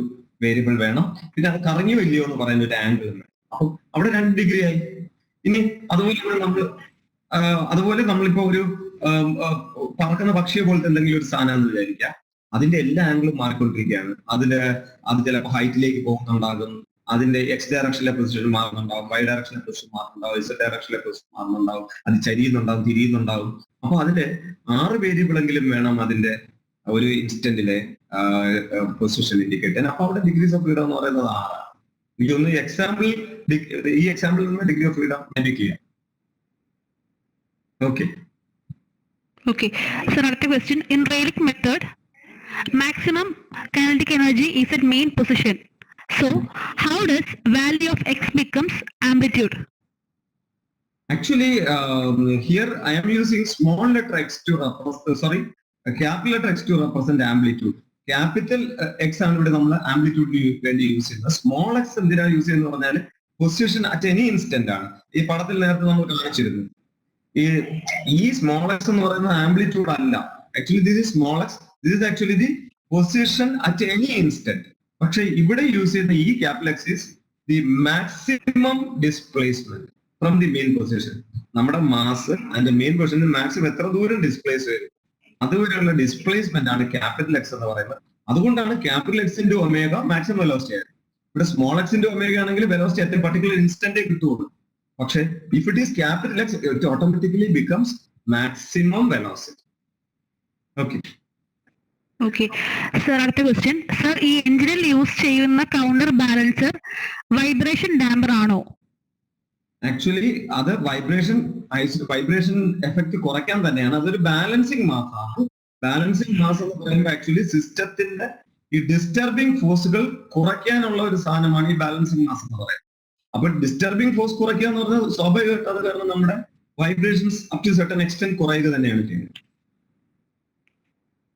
വേരിയബിൾ വേണം, പിന്നെ അത് കറങ്ങിയോ ഇല്ലയോ എന്ന് പറയുന്ന ഒരു ആംഗിൾ വേണം. അപ്പൊ അവിടെ 2 ഡിഗ്രി ആയി. ഇനി അതുപോലെ നമ്മളിപ്പോ ഒരു പറക്കുന്ന പക്ഷിയെ പോലത്തെ എന്തെങ്കിലും ഒരു സാധനം എന്ന് വിചാരിക്കുക, അതിന്റെ എല്ലാ ആംഗിളും മാറിക്കൊണ്ടിരിക്കുകയാണ്. അത് ചിലപ്പോൾ ഹൈറ്റിലേക്ക് പോകുന്നുണ്ടാകും, അതിന്റെ എക്സ് ഡയറക്ഷനിലെ പൊസിഷൻ മാറുന്നുണ്ടാവും, വൈ ഡയറക്ഷനിലെ പൊസിഷൻ മാറുന്നുണ്ടാവും, ഇസഡ് ഡയറക്ഷനിലെ പൊസിഷൻ മാറുന്നുണ്ടാവും, അത് ചരിയുന്നുണ്ടാവും, തിരിയുന്നുണ്ടാവും. അപ്പൊ അതിന്റെ 6 വേരിയബിളെങ്കിലും വേണം അതിന്റെ ഒരു ഇൻസ്റ്റന്റിലെ പൊസിഷൻ ഇൻഡിക്കേറ്റ് ചെയ്യാൻ. അപ്പൊ അവിടെ ഡിഗ്രീസ് ഓഫ് ഫ്രീഡം എന്ന് പറയുന്നത് 6. എനിക്കൊന്ന് ഈ എക്സാമ്പിളിൽ നിന്ന് ഡിഗ്രി ഓഫ് ഫ്രീഡം ഐഡന്റിഫൈ ചെയ്യാം. Okay. Sir, another question. In Rayleigh method, maximum kinetic energy is at main position. So, how does value of x becomes amplitude? Actually, here I am using small letter x to represent, capital letter x to represent amplitude. Capital X ആണ് ഇവിടെ നമ്മൾ ആംപ്ലിറ്റ്യൂഡിന് വേണ്ടി use ചെയ്യുന്നത്. Small X എന്തിനാണ് use ചെയ്യുന്നത് പറഞ്ഞാൽ position at any instant ആണ്. ഈ പടത്തിൽ നേരത്തെ നമ്മൾ കാണിച്ചിരുന്നു. ഈ സ്മോൾ എക്സ് എന്ന് പറയുന്നത് ആംപ്ലിറ്റ്യൂഡ് അല്ല. Actually this is small X, this is actually the position at any instant. പക്ഷെ ഇവിടെ യൂസ് ചെയ്യുന്ന ഈ capital X is the maximum displacement from the main position. നമ്മുടെ മാസ് അതിന്റെ മെയിൻ പൊസിഷനിൽ മാക്സിമം എത്ര ദൂരം ഡിസ്പ്ലേസ് വരും, അതുവരെയുള്ള ഡിസ്പ്ലേസ്മെന്റ് ആണ് ക്യാപിറ്റൽ എക്സ് എന്ന് പറയുന്നത്. അതുകൊണ്ടാണ് ക്യാപിറ്റൽ എക്സിന്റെ ഒമേഗ മാക്സിമം വെലോസിറ്റി ആയത്. ഇവിടെ സ്മോൾ എക്സിന്റെ ഒമേഗ ആണെങ്കിൽ വെലോസിറ്റി അറ്റ് പർട്ടിക്കുലർ ഇൻസ്റ്റന്റേ കിട്ടുള്ളൂ. പക്ഷെ if it is capital X it automatically becomes maximum velocity. Okay. Sir, അടുത്ത ക്വസ്റ്റ്യൻ. സർ, ഈ എഞ്ചിനിൽ യൂസ് ചെയ്യുന്ന കൗണ്ടർ ബാലൻസർ വൈബ്രേഷൻ ഡാമ്പർ ആണോ? ആക്ച്വലി അത് വൈബ്രേഷൻ എഫക്ട് കുറയ്ക്കാൻ തന്നെയാണ്. അതൊരു ബാലൻസിങ് മാസാണ്. ബാലൻസിങ് മാസ് എന്ന് പറയുമ്പോൾ ആക്ച്വലി സിസ്റ്റത്തിന്റെ ഈ ഡിസ്റ്റർബിംഗ് ഫോഴ്സുകൾ കുറയ്ക്കാനുള്ള ഒരു സാധനമാണ് ഈ ബാലൻസിങ് മാസ് എന്ന് പറയുന്നത്. അപ്പൊ ഡിസ്റ്റർബിംഗ് ഫോഴ്സ് കുറയ്ക്കുക എന്ന് പറഞ്ഞാൽ സ്വാഭാവികമായിട്ട് അത് കാരണം നമ്മുടെ vibrations up to certain extent കുറയുക തന്നെയാണ് ചെയ്യുന്നത്.